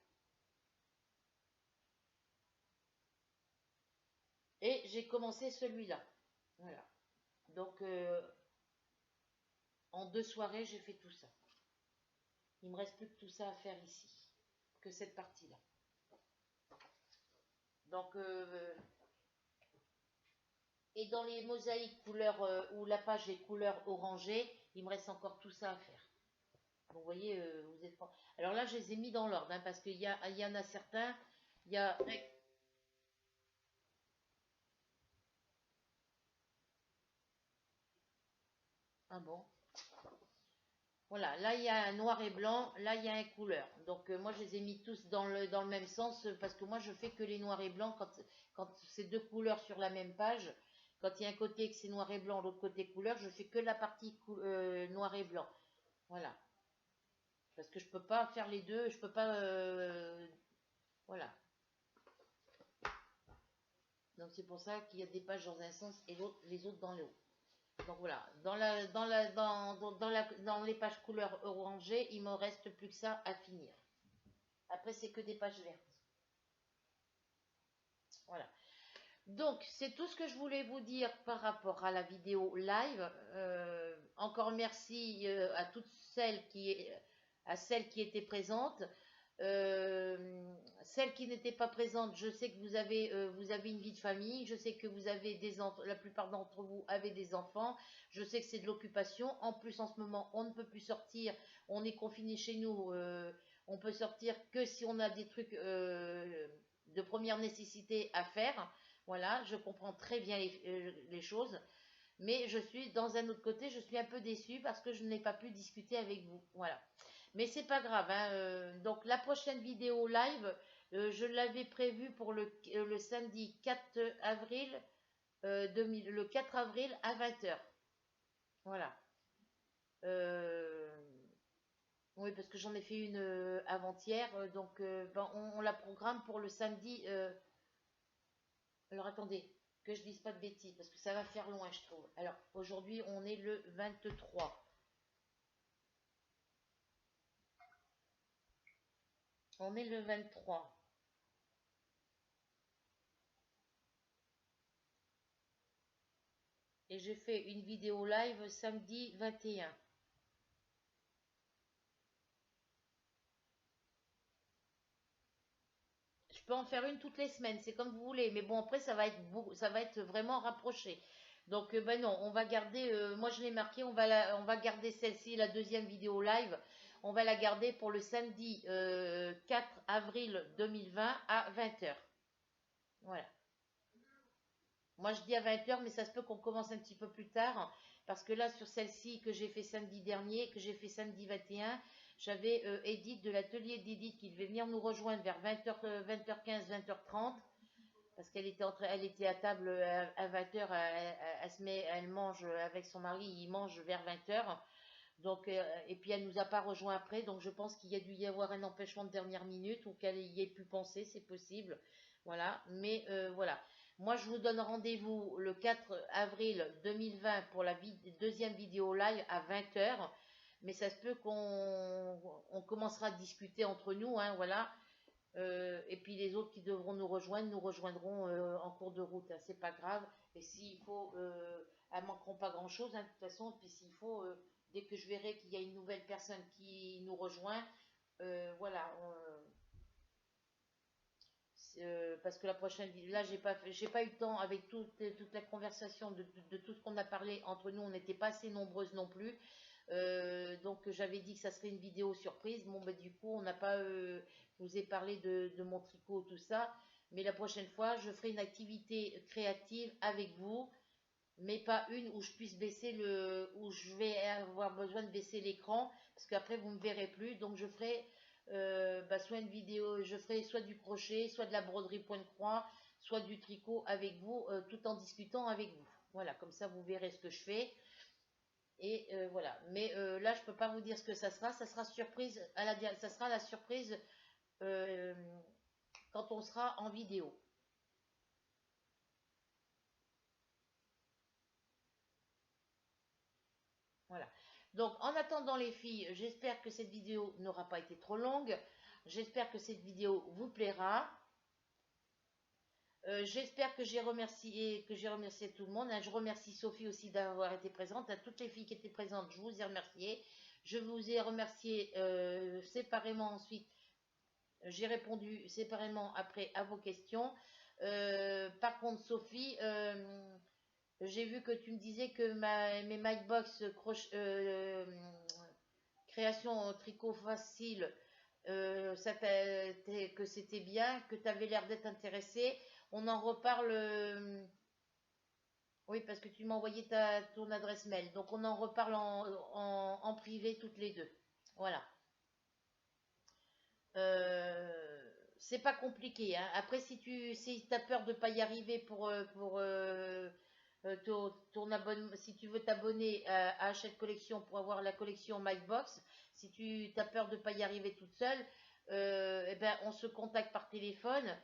Et j'ai commencé celui-là. Voilà. Donc, en 2 soirées, j'ai fait tout ça. Il me reste plus que tout ça à faire ici, que cette partie-là. Donc, et dans les mosaïques couleur où la page est couleur orangée, il me reste encore tout ça à faire. Donc, vous voyez, vous êtes pas... Alors là, je les ai mis dans l'ordre, hein, parce qu'il y en a certains, il y a... Ah bon? Voilà, là il y a un noir et blanc, là il y a un couleur. Donc moi je les ai mis tous dans le même sens parce que moi je fais que les noirs et blancs quand c'est 2 couleurs sur la même page. Quand il y a un côté que c'est noir et blanc, l'autre côté couleur, je fais que la partie noir et blanc. Voilà. Parce que je peux pas faire les deux, je peux pas... voilà. Donc c'est pour ça qu'il y a des pages dans un sens et les autres dans l'autre. Donc voilà, dans les pages couleur orangée, il me reste plus que ça à finir. Après, c'est que des pages vertes. Voilà. Donc, c'est tout ce que je voulais vous dire par rapport à la vidéo live. Encore merci à celles qui étaient présentes. Celles qui n'étaient pas présentes, je sais que vous avez une vie de famille. Je sais que vous avez des enfants. La plupart d'entre vous avez des enfants. Je sais que c'est de l'occupation. En plus, en ce moment, on ne peut plus sortir. On est confiné chez nous. On peut sortir que si on a des trucs de première nécessité à faire. Voilà, je comprends très bien les choses, mais je suis dans un autre côté, je suis un peu déçue parce que je n'ai pas pu discuter avec vous. Voilà, mais c'est pas grave, hein, donc la prochaine vidéo live, je l'avais prévue pour le samedi 4 avril, le 4 avril à 20h. Voilà. Oui, parce que j'en ai fait une avant-hier, donc on la programme pour le samedi. Alors attendez, que je dise pas de bêtises, parce que ça va faire loin, je trouve. Alors, aujourd'hui, on est le 23. On est le 23. Et j'ai fait une vidéo live samedi 21. peux en faire une toutes les semaines, c'est comme vous voulez. Mais bon, après, ça va être vraiment rapproché. Donc, ben non, on va garder, moi je l'ai marqué, on va garder celle-ci, la deuxième vidéo live. On va la garder pour le samedi 4 avril 2020 à 20h. Voilà. Moi, je dis à 20h, mais ça se peut qu'on commence un petit peu plus tard. Parce que là, sur celle-ci que j'ai fait samedi dernier, que j'ai fait samedi 21, j'avais Edith de l'atelier d'Edith qui devait venir nous rejoindre vers 20h, 20h15, 20h30. Parce elle était à table à 20h, elle mange avec son mari, il mange vers 20h. Donc, et puis elle nous a pas rejoint après, donc je pense qu'il y a dû y avoir un empêchement de dernière minute ou qu'elle y ait pu penser, c'est possible. Voilà, mais voilà. Moi, je vous donne rendez-vous le 4 avril 2020 pour la deuxième vidéo live à 20h. Mais ça se peut qu'on commencera à discuter entre nous, hein, voilà. Et puis les autres qui devront nous rejoindront en cours de route, hein, c'est pas grave. Et s'il faut, elles manqueront pas grand-chose, hein, de toute façon. Et puis s'il faut, dès que je verrai qu'il y a une nouvelle personne qui nous rejoint, voilà. Parce que la prochaine vidéo, là j'ai pas eu le temps avec toute la conversation de tout ce qu'on a parlé entre nous, on n'était pas assez nombreuses non plus. Donc j'avais dit que ça serait une vidéo surprise. Bon, bah, du coup, on n'a pas. Je vous ai parlé de mon tricot, tout ça. Mais la prochaine fois, je ferai une activité créative avec vous, mais pas une où je puisse où je vais avoir besoin de baisser l'écran, parce qu'après vous me verrez plus. Donc je ferai soit une vidéo, je ferai soit du crochet, soit de la broderie point de croix, soit du tricot avec vous, tout en discutant avec vous. Voilà, comme ça vous verrez ce que je fais. Et voilà. Mais là, je peux pas vous dire ce que ça sera. Ça sera surprise ça sera la surprise euh, quand on sera en vidéo. Voilà. Donc, en attendant les filles, j'espère que cette vidéo n'aura pas été trop longue. J'espère que cette vidéo vous plaira. J'espère que j'ai remercié tout le monde, hein. Je remercie Sophie aussi d'avoir été présente. À toutes les filles qui étaient présentes, je vous ai remercié. Je vous ai remercié séparément ensuite. J'ai répondu séparément après à vos questions. Par contre, Sophie, j'ai vu que tu me disais que mes Micbox création tricot facile, que c'était bien, que tu avais l'air d'être intéressé. On en reparle. Oui, parce que tu m'as envoyé ton adresse mail. Donc on en reparle en privé toutes les deux. Voilà. C'est pas compliqué, hein. Après, si as peur de pas y arriver ton abonnement, si tu veux t'abonner à Hachette Collection pour avoir la collection MyBox, si tu as peur de pas y arriver toute seule, eh ben, on se contacte par téléphone,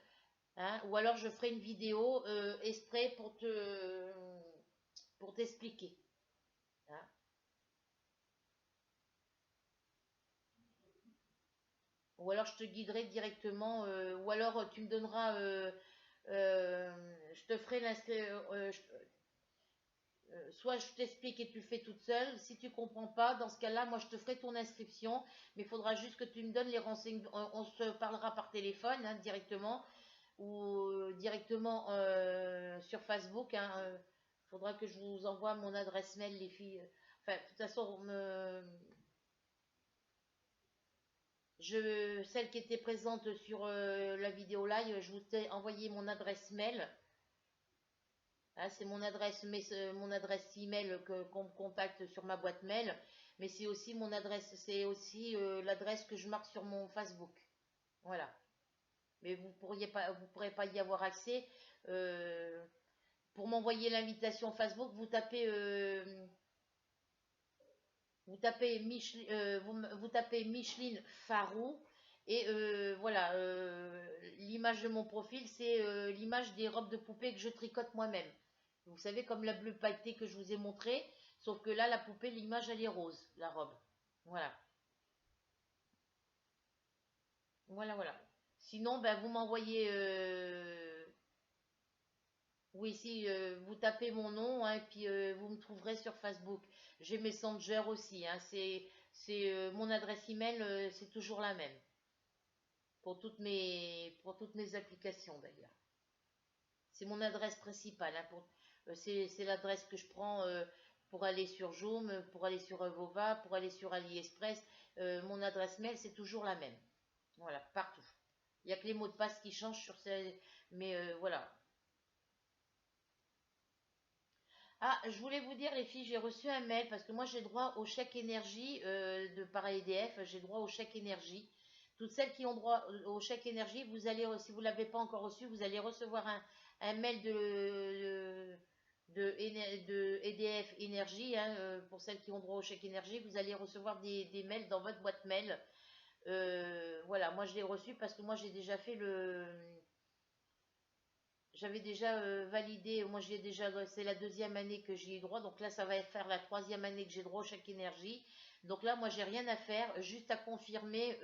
hein, ou alors je ferai une vidéo exprès pour t'expliquer, hein. Ou alors je te guiderai directement, ou alors tu me donneras, je te ferai soit je t'explique et tu le fais toute seule. Si tu comprends pas, dans ce cas-là, moi je te ferai ton inscription, mais il faudra juste que tu me donnes les renseignements. On se parlera par téléphone, hein, directement, ou directement sur Facebook, hein. Faudra que je vous envoie mon adresse mail, les filles. Enfin, de toute façon, celle qui était présente sur la vidéo live, je vous ai envoyé mon adresse mail. Ah, c'est mon adresse email qu'on me contacte sur ma boîte mail, mais c'est aussi l'adresse que je marque sur mon Facebook. Voilà. Mais vous pourrez pas y avoir accès. Euh, pour m'envoyer l'invitation Facebook, vous tapez Micheline Farou et voilà. L'image de mon profil, c'est l'image des robes de poupée que je tricote moi-même. Vous savez, comme la bleue pailletée que je vous ai montré, sauf que là, la poupée, l'image, elle est rose, la robe. Voilà. Voilà, voilà. Sinon, ben, vous m'envoyez. Oui, si vous tapez mon nom, hein, et puis vous me trouverez sur Facebook. J'ai Messenger aussi, hein, mon adresse email, c'est toujours la même. pour toutes mes applications d'ailleurs. C'est mon adresse principale. Hein, c'est l'adresse que je prends pour aller sur Joom, pour aller sur Vova, pour aller sur AliExpress. Mon adresse mail, c'est toujours la même. Voilà, partout. Il n'y a que les mots de passe qui changent sur ces... Mais voilà. Ah, je voulais vous dire, les filles, j'ai reçu un mail parce que moi, j'ai droit au chèque énergie de par EDF. J'ai droit au chèque énergie. Toutes celles qui ont droit au chèque énergie, vous allez, si vous ne l'avez pas encore reçu, vous allez recevoir un mail de EDF Énergie. Hein, pour celles qui ont droit au chèque énergie, vous allez recevoir des mails dans votre boîte mail. Voilà, moi je l'ai reçu parce que moi j'ai déjà fait j'avais déjà validé, moi j'ai déjà, c'est la deuxième année que j'y ai droit, donc là ça va faire la troisième année que j'ai droit au chèque énergie. Donc là moi j'ai rien à faire, juste à confirmer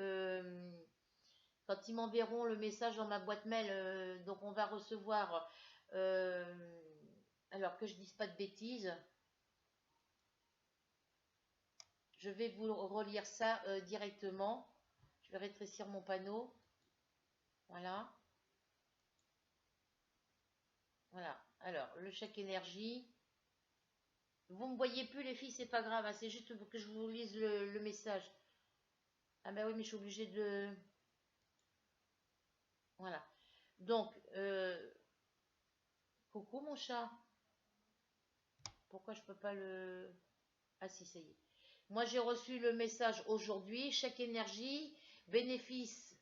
quand ils m'enverront le message dans ma boîte mail. Donc on va recevoir, alors que je dise pas de bêtises, je vais vous relire ça directement. Je vais rétrécir mon panneau. Voilà. Voilà. Alors, le chèque énergie. Vous ne me voyez plus, les filles, c'est pas grave. Hein, c'est juste pour que je vous lise le message. Ah ben oui, mais je suis obligée de... Voilà. Donc, coucou mon chat. Pourquoi je peux pas le... Ah si, ça y est. Moi, j'ai reçu le message aujourd'hui. Chèque énergie, bénéfice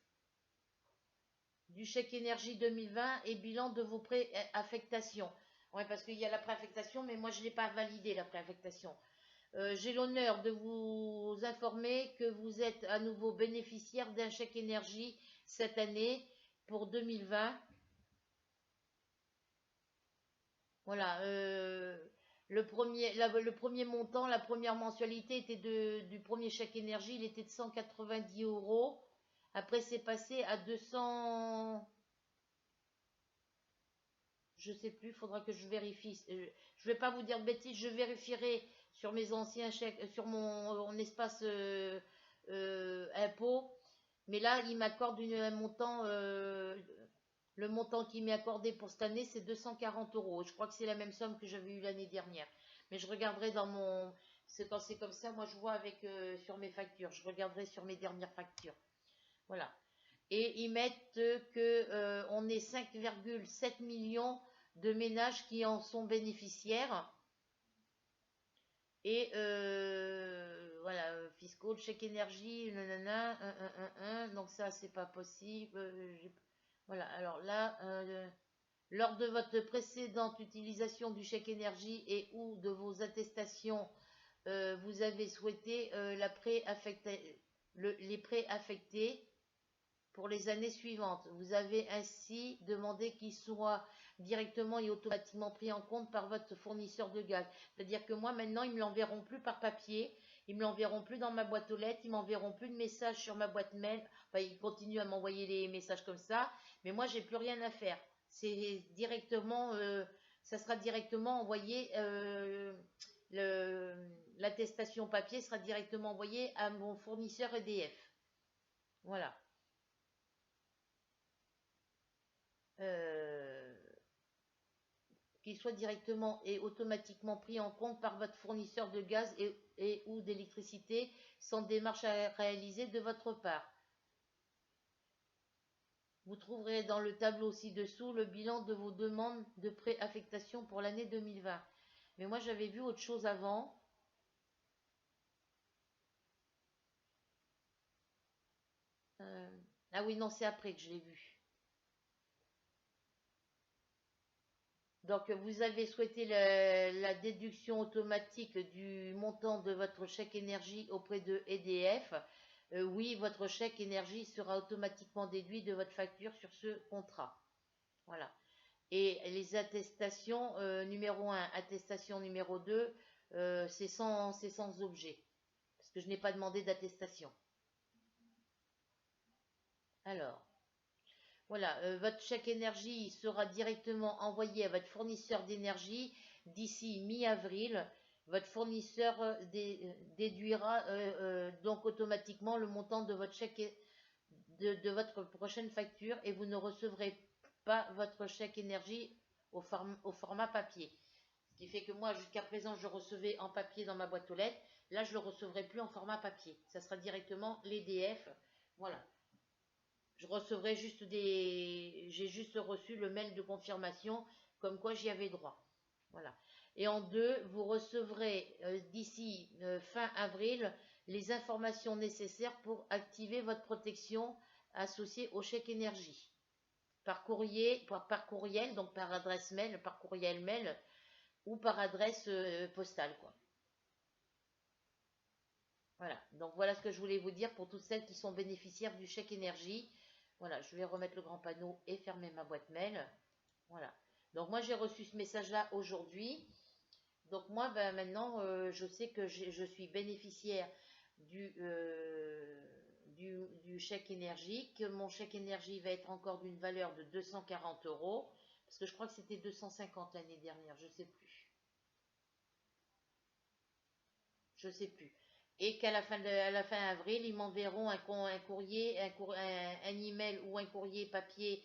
du chèque énergie 2020 et bilan de vos préaffectations. Oui, parce qu'il y a la préaffectation, mais moi, je ne l'ai pas validé, la préaffectation. J'ai l'honneur de vous informer que vous êtes à nouveau bénéficiaire d'un chèque énergie cette année pour 2020. Voilà. Le premier montant, la première mensualité était du premier chèque énergie, il était de 190 euros. Après, c'est passé à 200. Je sais plus, il faudra que je vérifie. Je vais pas vous dire de bêtises, je vérifierai sur mes anciens chèques, sur mon espace impôt. Mais là, il m'accorde un montant, le montant qui m'est accordé pour cette année, c'est 240 euros. Je crois que c'est la même somme que j'avais eu l'année dernière. Mais je regarderai dans mon... C'est quand c'est comme ça, moi je vois avec sur mes factures. Je regarderai sur mes dernières factures. Voilà. Et ils mettent que on est 5,7 millions de ménages qui en sont bénéficiaires. Et voilà, fiscaux, chèque énergie, nanana, donc ça c'est pas possible. Voilà, alors là, lors de votre précédente utilisation du chèque énergie et ou de vos attestations, vous avez souhaité les préaffecter pour les années suivantes. Vous avez ainsi demandé qu'ils soient directement et automatiquement pris en compte par votre fournisseur de gaz. C'est-à-dire que moi, maintenant, ils ne me l'enverront plus par papier, ils ne me l'enverront plus dans ma boîte aux lettres, ils ne m'enverront plus de messages sur ma boîte mail. Enfin, ils continuent à m'envoyer les messages comme ça, mais moi, j'ai plus rien à faire. C'est directement, ça sera directement envoyé, l'attestation papier sera directement envoyée à mon fournisseur EDF. Voilà. Euh, qu'il soit directement et automatiquement pris en compte par votre fournisseur de gaz et ou d'électricité sans démarche à réaliser de votre part. Vous trouverez dans le tableau ci-dessous le bilan de vos demandes de préaffectation pour l'année 2020. Mais moi j'avais vu autre chose avant. Ah oui, non, c'est après que je l'ai vu. Donc, vous avez souhaité la déduction automatique du montant de votre chèque énergie auprès de EDF. Oui, votre chèque énergie sera automatiquement déduit de votre facture sur ce contrat. Voilà. Et les attestations, numéro 1, attestation numéro 2, c'est sans objet. Parce que je n'ai pas demandé d'attestation. Alors, voilà, votre chèque énergie sera directement envoyé à votre fournisseur d'énergie d'ici mi-avril. Votre fournisseur déduira donc automatiquement le montant de votre chèque de votre prochaine facture et vous ne recevrez pas votre chèque énergie au format papier. Ce qui fait que moi, jusqu'à présent, je recevais en papier dans ma boîte aux lettres. Là, je ne le recevrai plus en format papier. Ça sera directement l'EDF. Voilà. Je recevrai juste j'ai juste reçu le mail de confirmation comme quoi j'y avais droit. Voilà. Et en deux, vous recevrez d'ici fin avril les informations nécessaires pour activer votre protection associée au chèque énergie. Par courrier, par courriel, donc par adresse mail, par courriel mail ou par adresse postale, quoi. Voilà. Donc voilà ce que je voulais vous dire pour toutes celles qui sont bénéficiaires du chèque énergie. Voilà, je vais remettre le grand panneau et fermer ma boîte mail. Voilà. Donc moi j'ai reçu ce message-là aujourd'hui. Donc moi maintenant je sais que je suis bénéficiaire du chèque énergie, que mon chèque énergie va être encore d'une valeur de 240 euros, parce que je crois que c'était 250 l'année dernière, je sais plus. Je sais plus. Et qu'à la fin avril, ils m'enverront un courrier, un email ou un courrier papier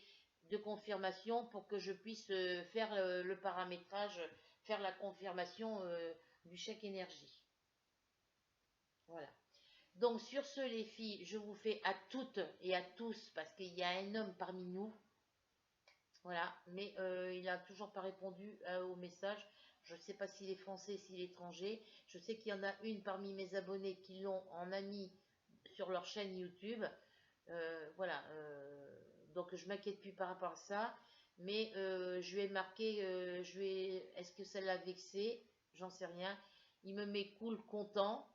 de confirmation pour que je puisse faire le paramétrage, faire la confirmation du chèque énergie. Voilà. Donc sur ce les filles, je vous fais à toutes et à tous, parce qu'il y a un homme parmi nous, voilà, mais il n'a toujours pas répondu au message. Je ne sais pas s'il est français, s'il est étranger. Je sais qu'il y en a une parmi mes abonnés qui l'ont en ami sur leur chaîne YouTube. Voilà, donc je m'inquiète plus par rapport à ça. Mais je vais marquer, est-ce que ça l'a vexé? J'en sais rien. Il me met cool, content.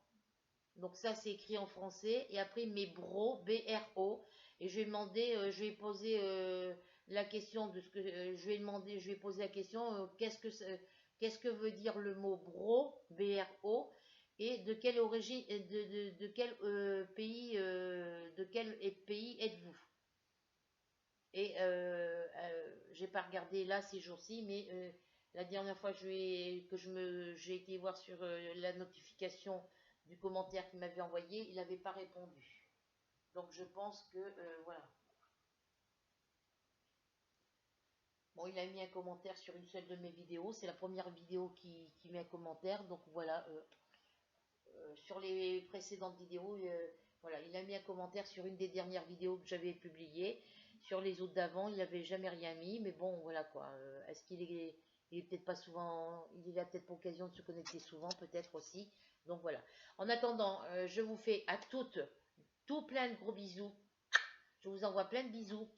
Donc ça, c'est écrit en français. Et après, il met bro, B-R-O. Et je vais demander, je vais poser la question de ce que je vais demander, je vais poser la question, qu'est-ce que veut dire le mot bro, B-R-O, et de quelle origine, de quel pays, pays êtes-vous? Et j'ai pas regardé là ces jours-ci, mais la dernière fois j'ai été voir sur la notification du commentaire qu'il m'avait envoyé, il n'avait pas répondu. Donc je pense que voilà. Bon, il a mis un commentaire sur une seule de mes vidéos. C'est la première vidéo qui met un commentaire. Donc voilà. Sur les précédentes vidéos, voilà, il a mis un commentaire sur une des dernières vidéos que j'avais publiées. Sur les autres d'avant, il n'avait jamais rien mis. Mais bon, voilà quoi. Est-ce qu'il est, il est peut-être pas souvent, il a peut-être pas l'occasion de se connecter souvent, peut-être aussi. Donc voilà. En attendant, je vous fais à toutes tout plein de gros bisous. Je vous envoie plein de bisous.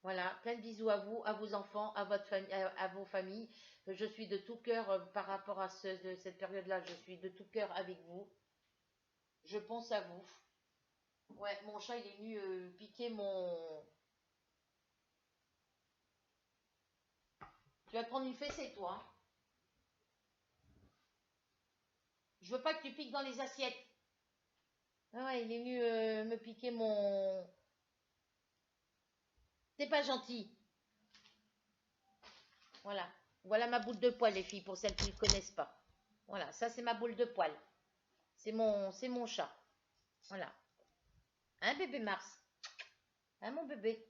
Voilà, plein de bisous à vous, à vos enfants, à votre famille, à vos familles. Je suis de tout cœur par rapport à cette période-là. Je suis de tout cœur avec vous. Je pense à vous. Ouais, mon chat, il est venu piquer mon... Tu vas te prendre une fessée, toi. Hein. Je veux pas que tu piques dans les assiettes. Ah ouais, il est venu me piquer mon... C'est pas gentil. Voilà. Voilà ma boule de poil, les filles, pour celles qui ne connaissent pas. Voilà, ça c'est ma boule de poil. C'est mon chat. Voilà. Hein, bébé Mars? Hein, mon bébé?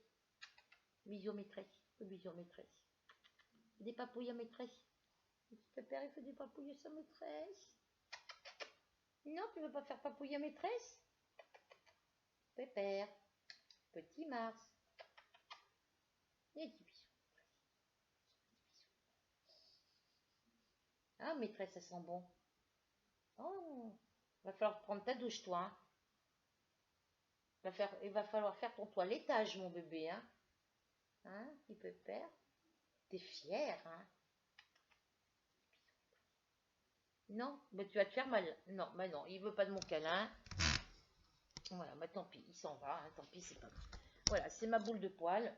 Bisous, maîtresse. Bisous, maîtresse. Des papouilles à maîtresse. Petit père, il fait des papouilles à sa maîtresse. Non, tu veux pas faire papouille à maîtresse? Pépère. Petit Mars. Et des bisous. Ah, maîtresse, ça sent bon. Oh, va falloir prendre ta douche, toi. Hein. Il va falloir faire ton toilettage, mon bébé. Hein, hein petit pépère. T'es fier, hein? Non, mais tu vas te faire mal. Non, mais non, il veut pas de mon câlin. Voilà, bah tant pis, il s'en va. Hein, tant pis, c'est pas grave. Voilà, c'est ma boule de poil.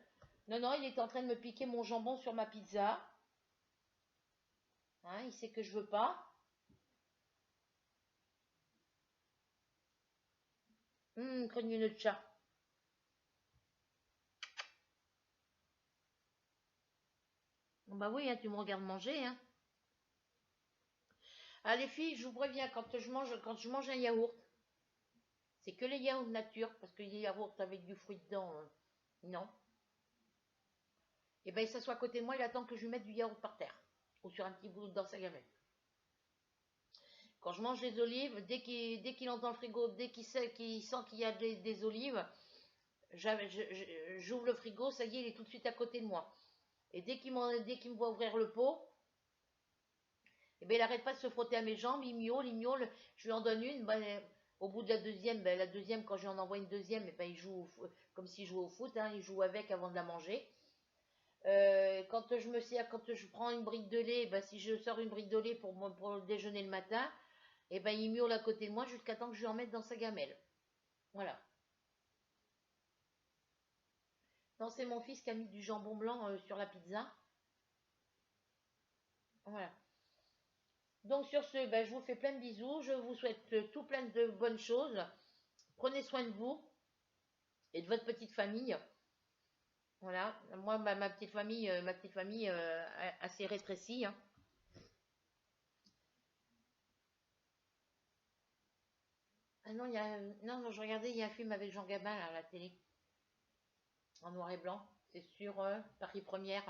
Non, non, il est en train de me piquer mon jambon sur ma pizza. Hein, il sait que je veux pas. Craigneux de chat. Bah oui, hein, tu me regardes manger. Hein. Ah les filles, je vous préviens, quand je mange un yaourt, C'est que les yaourts nature, parce que les yaourts avec du fruit dedans, non. Et ben il s'assoit à côté de moi, il attend que je lui mette du yaourt par terre, ou sur un petit bout dans sa gamelle. Quand je mange les olives, dès qu'il entre dans le frigo, dès qu'il sent qu'il y a des olives, j'ouvre le frigo, ça y est, il est tout de suite à côté de moi. Et dès qu'il me voit ouvrir le pot, eh ben, il n'arrête pas de se frotter à mes jambes, il miaule, je lui en donne une, ben, au bout de la deuxième, quand je lui en envoie une deuxième, eh ben, il joue comme s'il jouait au foot, hein, il joue avec avant de la manger. Quand je prends une brique de lait, ben, si je sors une brique de lait pour le déjeuner le matin, eh ben, il miaule à côté de moi jusqu'à temps que je lui en mette dans sa gamelle. Voilà. Non, c'est mon fils qui a mis du jambon blanc sur la pizza. Voilà. Donc sur ce, ben, je vous fais plein de bisous. Je vous souhaite tout plein de bonnes choses. Prenez soin de vous et de votre petite famille. Voilà. Moi, ma petite famille assez rétrécie, hein. Ah non, non, je regardais, il y a un film avec Jean Gabin là, à la télé, en noir et blanc. C'est sur Paris Première,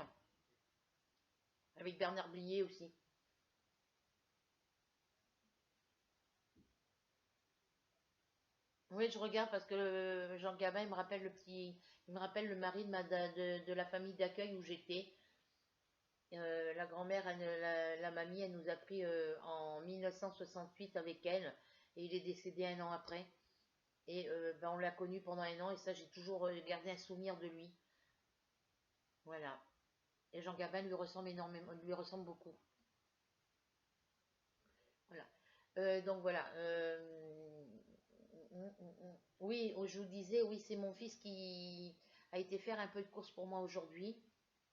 avec Bernard Blier aussi. Oui, je regarde parce que Jean Gabin, il me rappelle le mari de la famille d'accueil où j'étais. La grand-mère, la mamie, elle nous a pris en 1968 avec elle et il est décédé un an après. Et ben, on l'a connu pendant un an et ça, j'ai toujours gardé un souvenir de lui. Voilà. Et Jean Gabin lui ressemble énormément, lui ressemble beaucoup. Voilà. Donc voilà. Oui, je vous disais, oui, c'est mon fils qui a été faire un peu de course pour moi aujourd'hui.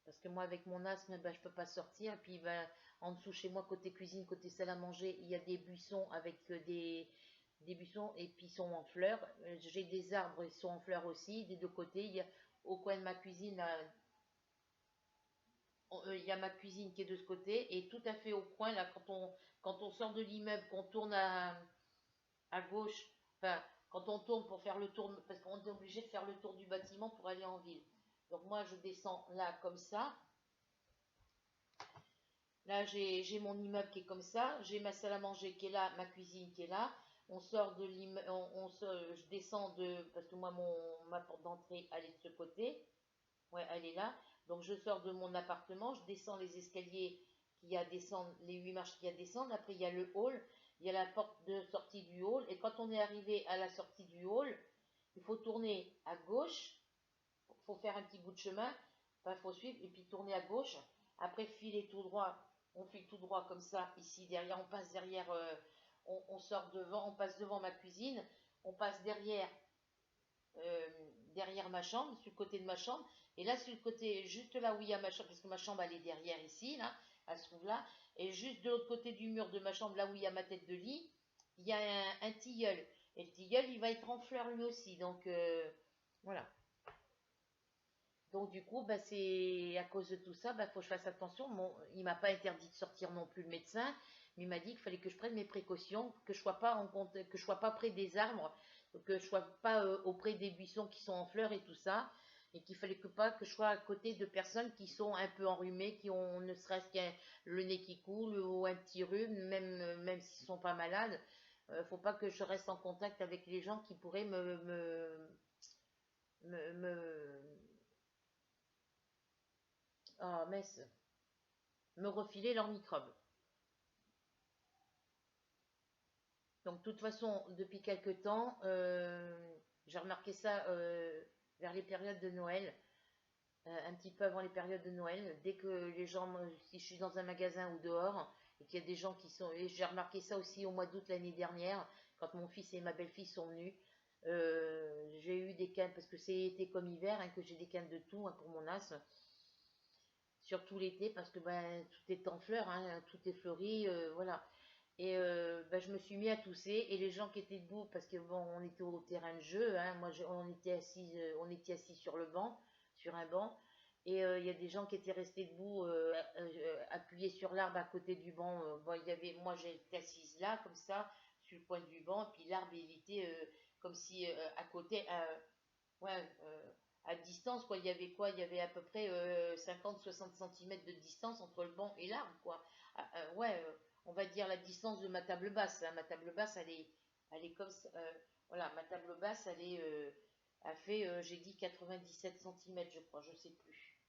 Parce que moi, avec mon asthme, ben, je peux pas sortir. Et puis, ben, en dessous, chez moi, côté cuisine, côté salle à manger, il y a des buissons avec des buissons et puis ils sont en fleurs. J'ai des arbres, ils sont en fleurs aussi, des deux côtés. Au coin de ma cuisine, là, il y a ma cuisine qui est de ce côté. Et tout à fait au coin, là, quand on sort de l'immeuble, qu'on tourne à gauche, enfin, quand on tourne pour faire le tour, parce qu'on est obligé de faire le tour du bâtiment pour aller en ville. Donc moi, je descends là comme ça. Là, j'ai mon immeuble qui est comme ça, j'ai ma salle à manger qui est là, ma cuisine qui est là. On sort de l'immeuble, je descends parce que moi, ma porte d'entrée, elle est de ce côté. Ouais, elle est là. Donc, je sors de mon appartement, je descends les escaliers qui y a à descendre, les 8 marches qui y a à descendre. Après, il y a le hall, il y a la porte de sortie du hall. Et quand on est arrivé à la sortie du hall, il faut tourner à gauche, il faut faire un petit bout de chemin, enfin, il faut suivre, et puis tourner à gauche. Après, filer tout droit, on file tout droit comme ça, ici, derrière, on passe derrière, on sort devant, on passe devant ma cuisine, on passe euh, derrière ma chambre, sur le côté de ma chambre, et là, sur le côté, juste là où il y a ma chambre, parce que ma chambre, elle est derrière ici, là, elle se trouve là, et juste de l'autre côté du mur de ma chambre, là où il y a ma tête de lit, il y a un tilleul, et le tilleul, il va être en fleurs lui aussi, donc voilà. Donc du coup, bah, c'est à cause de tout ça, bah, faut que je fasse attention. Bon, il m'a pas interdit de sortir non plus le médecin, mais il m'a dit qu'il fallait que je prenne mes précautions, que je sois pas que je sois pas près des arbres, que je sois pas auprès des buissons qui sont en fleurs et tout ça, et qu'il fallait que je sois à côté de personnes qui sont un peu enrhumées, qui ont ne serait-ce qu'un le nez qui coule ou un petit rhume, même s'ils sont pas malades. Faut pas que je reste en contact avec les gens qui pourraient me ah, mince, me refiler leurs microbes. Donc, de toute façon, depuis quelque temps, j'ai remarqué ça vers les périodes de Noël, un petit peu avant les périodes de Noël, dès que les gens, si je suis dans un magasin ou dehors, et qu'il y a des gens qui sont, et j'ai remarqué ça aussi au mois d'août l'année dernière, quand mon fils et ma belle-fille sont venus, j'ai eu des cannes, parce que c'est été comme hiver, hein, que j'ai des cannes de tout hein, pour mon asthme, surtout l'été, parce que ben, tout est en fleurs, hein, tout est fleuri, voilà. Et bah, je me suis mis à tousser et les gens qui étaient debout, parce que bon, on était au terrain de jeu, hein, on était assis sur le banc, sur un banc, et il y a des gens qui étaient restés debout, appuyés sur l'arbre à côté du banc. Bon, moi j'étais assise là, comme ça, le point du banc, et puis l'arbre, il était comme si à côté, ouais, à distance, quoi. Il y avait quoi? Il y avait à peu près 50-60 cm de distance entre le banc et l'arbre, quoi. Ouais, on va dire la distance de ma table basse, hein. Ma table basse, elle est comme ça. Voilà, ma table basse, elle fait, j'ai dit 97 cm, je crois, je sais plus.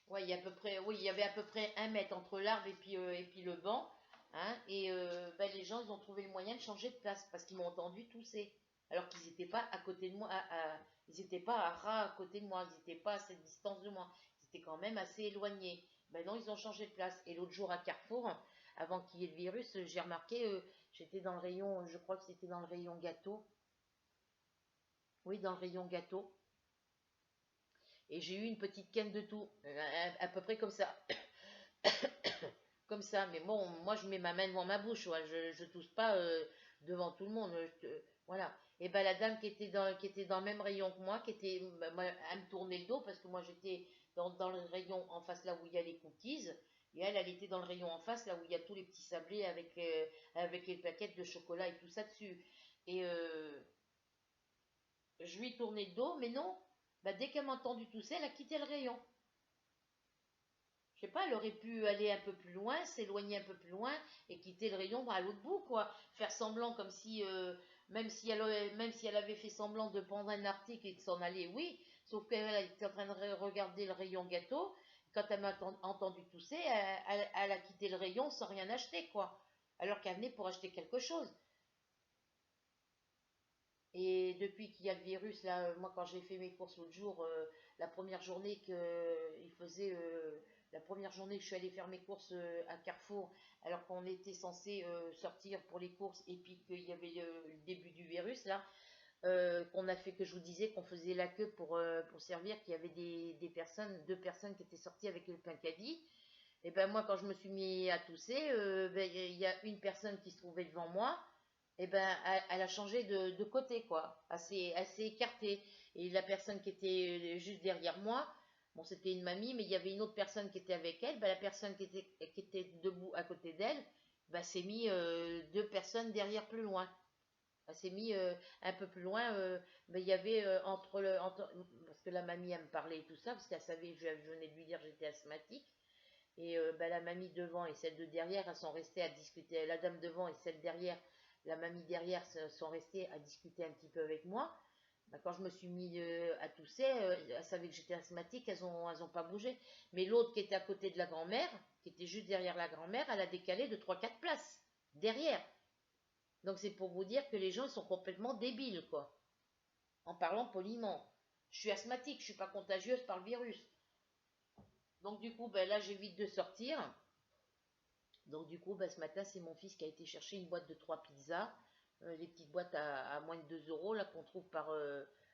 Ouais, il y a à peu près, oui, il y avait à peu près 1 mètre entre l'arbre et puis le banc, hein, et ben, les gens, ils ont trouvé le moyen de changer de place parce qu'ils m'ont entendu tousser, alors qu'ils n'étaient pas à côté de moi, ils n'étaient pas à ras à côté de moi, ils n'étaient pas à cette distance de moi, ils étaient quand même assez éloignés. Ben non, ils ont changé de place. Et l'autre jour à Carrefour, avant qu'il y ait le virus, j'ai remarqué, j'étais dans le rayon, je crois que c'était dans le rayon gâteau, oui, dans le rayon gâteau, et j'ai eu une petite canne de tout, à peu près comme ça. Comme ça. Mais bon, moi, je mets ma main devant ma bouche, ouais. Je tousse pas devant tout le monde. Voilà. Et ben la dame qui était dans le même rayon que moi, elle me tournait le dos parce que moi j'étais dans le rayon en face là où il y a les cookies. Et elle était dans le rayon en face là où il y a tous les petits sablés avec les plaquettes de chocolat et tout ça dessus. Et je lui tournais le dos, mais non. Bah, dès qu'elle m'a entendu tousser, elle a quitté le rayon. Je sais pas, elle aurait pu aller un peu plus loin, s'éloigner un peu plus loin et quitter le rayon à l'autre bout, quoi. Faire semblant comme si, même si elle avait fait semblant de prendre un article et de s'en aller, oui. Sauf qu'elle était en train de regarder le rayon gâteau. Quand elle m'a entendu tousser, elle a quitté le rayon sans rien acheter, quoi. Alors qu'elle venait pour acheter quelque chose. Et depuis qu'il y a le virus, là, moi quand j'ai fait mes courses l'autre jour, la première journée la première journée que je suis allée faire mes courses à Carrefour, alors qu'on était censé sortir pour les courses et puis qu'il y avait le début du virus là, qu'on a fait, que je vous disais qu'on faisait la queue pour servir, qu'il y avait des personnes, deux personnes qui étaient sorties avec le pain caddie. Et ben moi quand je me suis mis à tousser, ben, il y a une personne qui se trouvait devant moi, et ben elle a changé de côté, quoi, assez écartée. Et la personne qui était juste derrière moi, bon c'était une mamie, mais il y avait une autre personne qui était avec elle, ben, la personne qui était debout à côté d'elle, ben, s'est mis deux personnes derrière plus loin. Elle s'est mis un peu plus loin, ben, il y avait parce que la mamie elle me parlait et tout ça, parce qu'elle savait, je venais de lui dire que j'étais asthmatique. Et ben, la mamie devant et celle de derrière, elles sont restées à discuter. La dame devant et celle derrière, la mamie derrière, sont restées à discuter un petit peu avec moi. Ben, quand je me suis mis à tousser, elles savaient que j'étais asthmatique, elles ont pas bougé. Mais l'autre qui était à côté de la grand-mère, qui était juste derrière la grand-mère, elle a décalé de 3-4 places derrière. Donc c'est pour vous dire que les gens sont complètement débiles, quoi. En parlant poliment. Je suis asthmatique, je suis pas contagieuse par le virus. Donc du coup, ben, là j'évite de sortir. Donc du coup, bah, ce matin, c'est mon fils qui a été chercher une boîte de 3 pizzas, les petites boîtes à moins de 2 euros, là, qu'on trouve par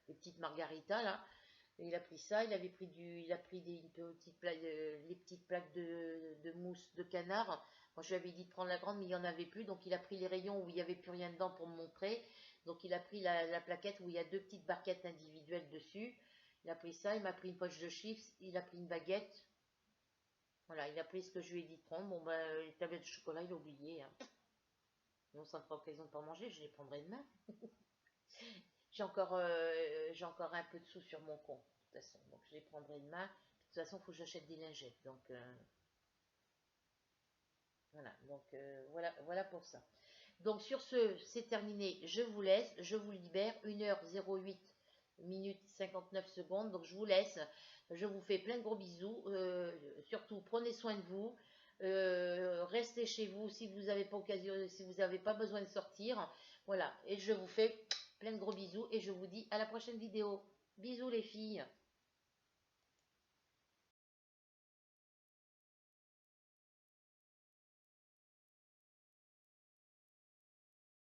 les petites margaritas, là. Et il a pris ça, il a pris les petites plaques de mousse de canard. Moi, je lui avais dit de prendre la grande, mais il n'y en avait plus. Donc, il a pris les rayons où il n'y avait plus rien dedans pour me montrer. Donc, il a pris la plaquette où il y a deux petites barquettes individuelles dessus. Il a pris ça, il m'a pris une poche de chips, il a pris une baguette. Voilà, il a pris ce que je lui ai dit de prendre. Bon, ben, les tablettes de chocolat, il a oublié, hein. Non, ça me fera occasion de pas manger, je les prendrai demain. J'ai encore un peu de sous sur mon compte, de toute façon. Donc, je les prendrai demain. De toute façon, il faut que j'achète des lingettes. Donc, voilà. Donc, voilà pour ça. Donc, sur ce, c'est terminé. Je vous laisse. Je vous libère. 1h08 minutes 59 secondes. Donc, je vous laisse. Je vous fais plein de gros bisous. Surtout, prenez soin de vous. Restez chez vous si vous n'avez pas si vous n'avez pas besoin de sortir. Voilà. Et je vous fais plein de gros bisous et je vous dis à la prochaine vidéo. Bisous les filles.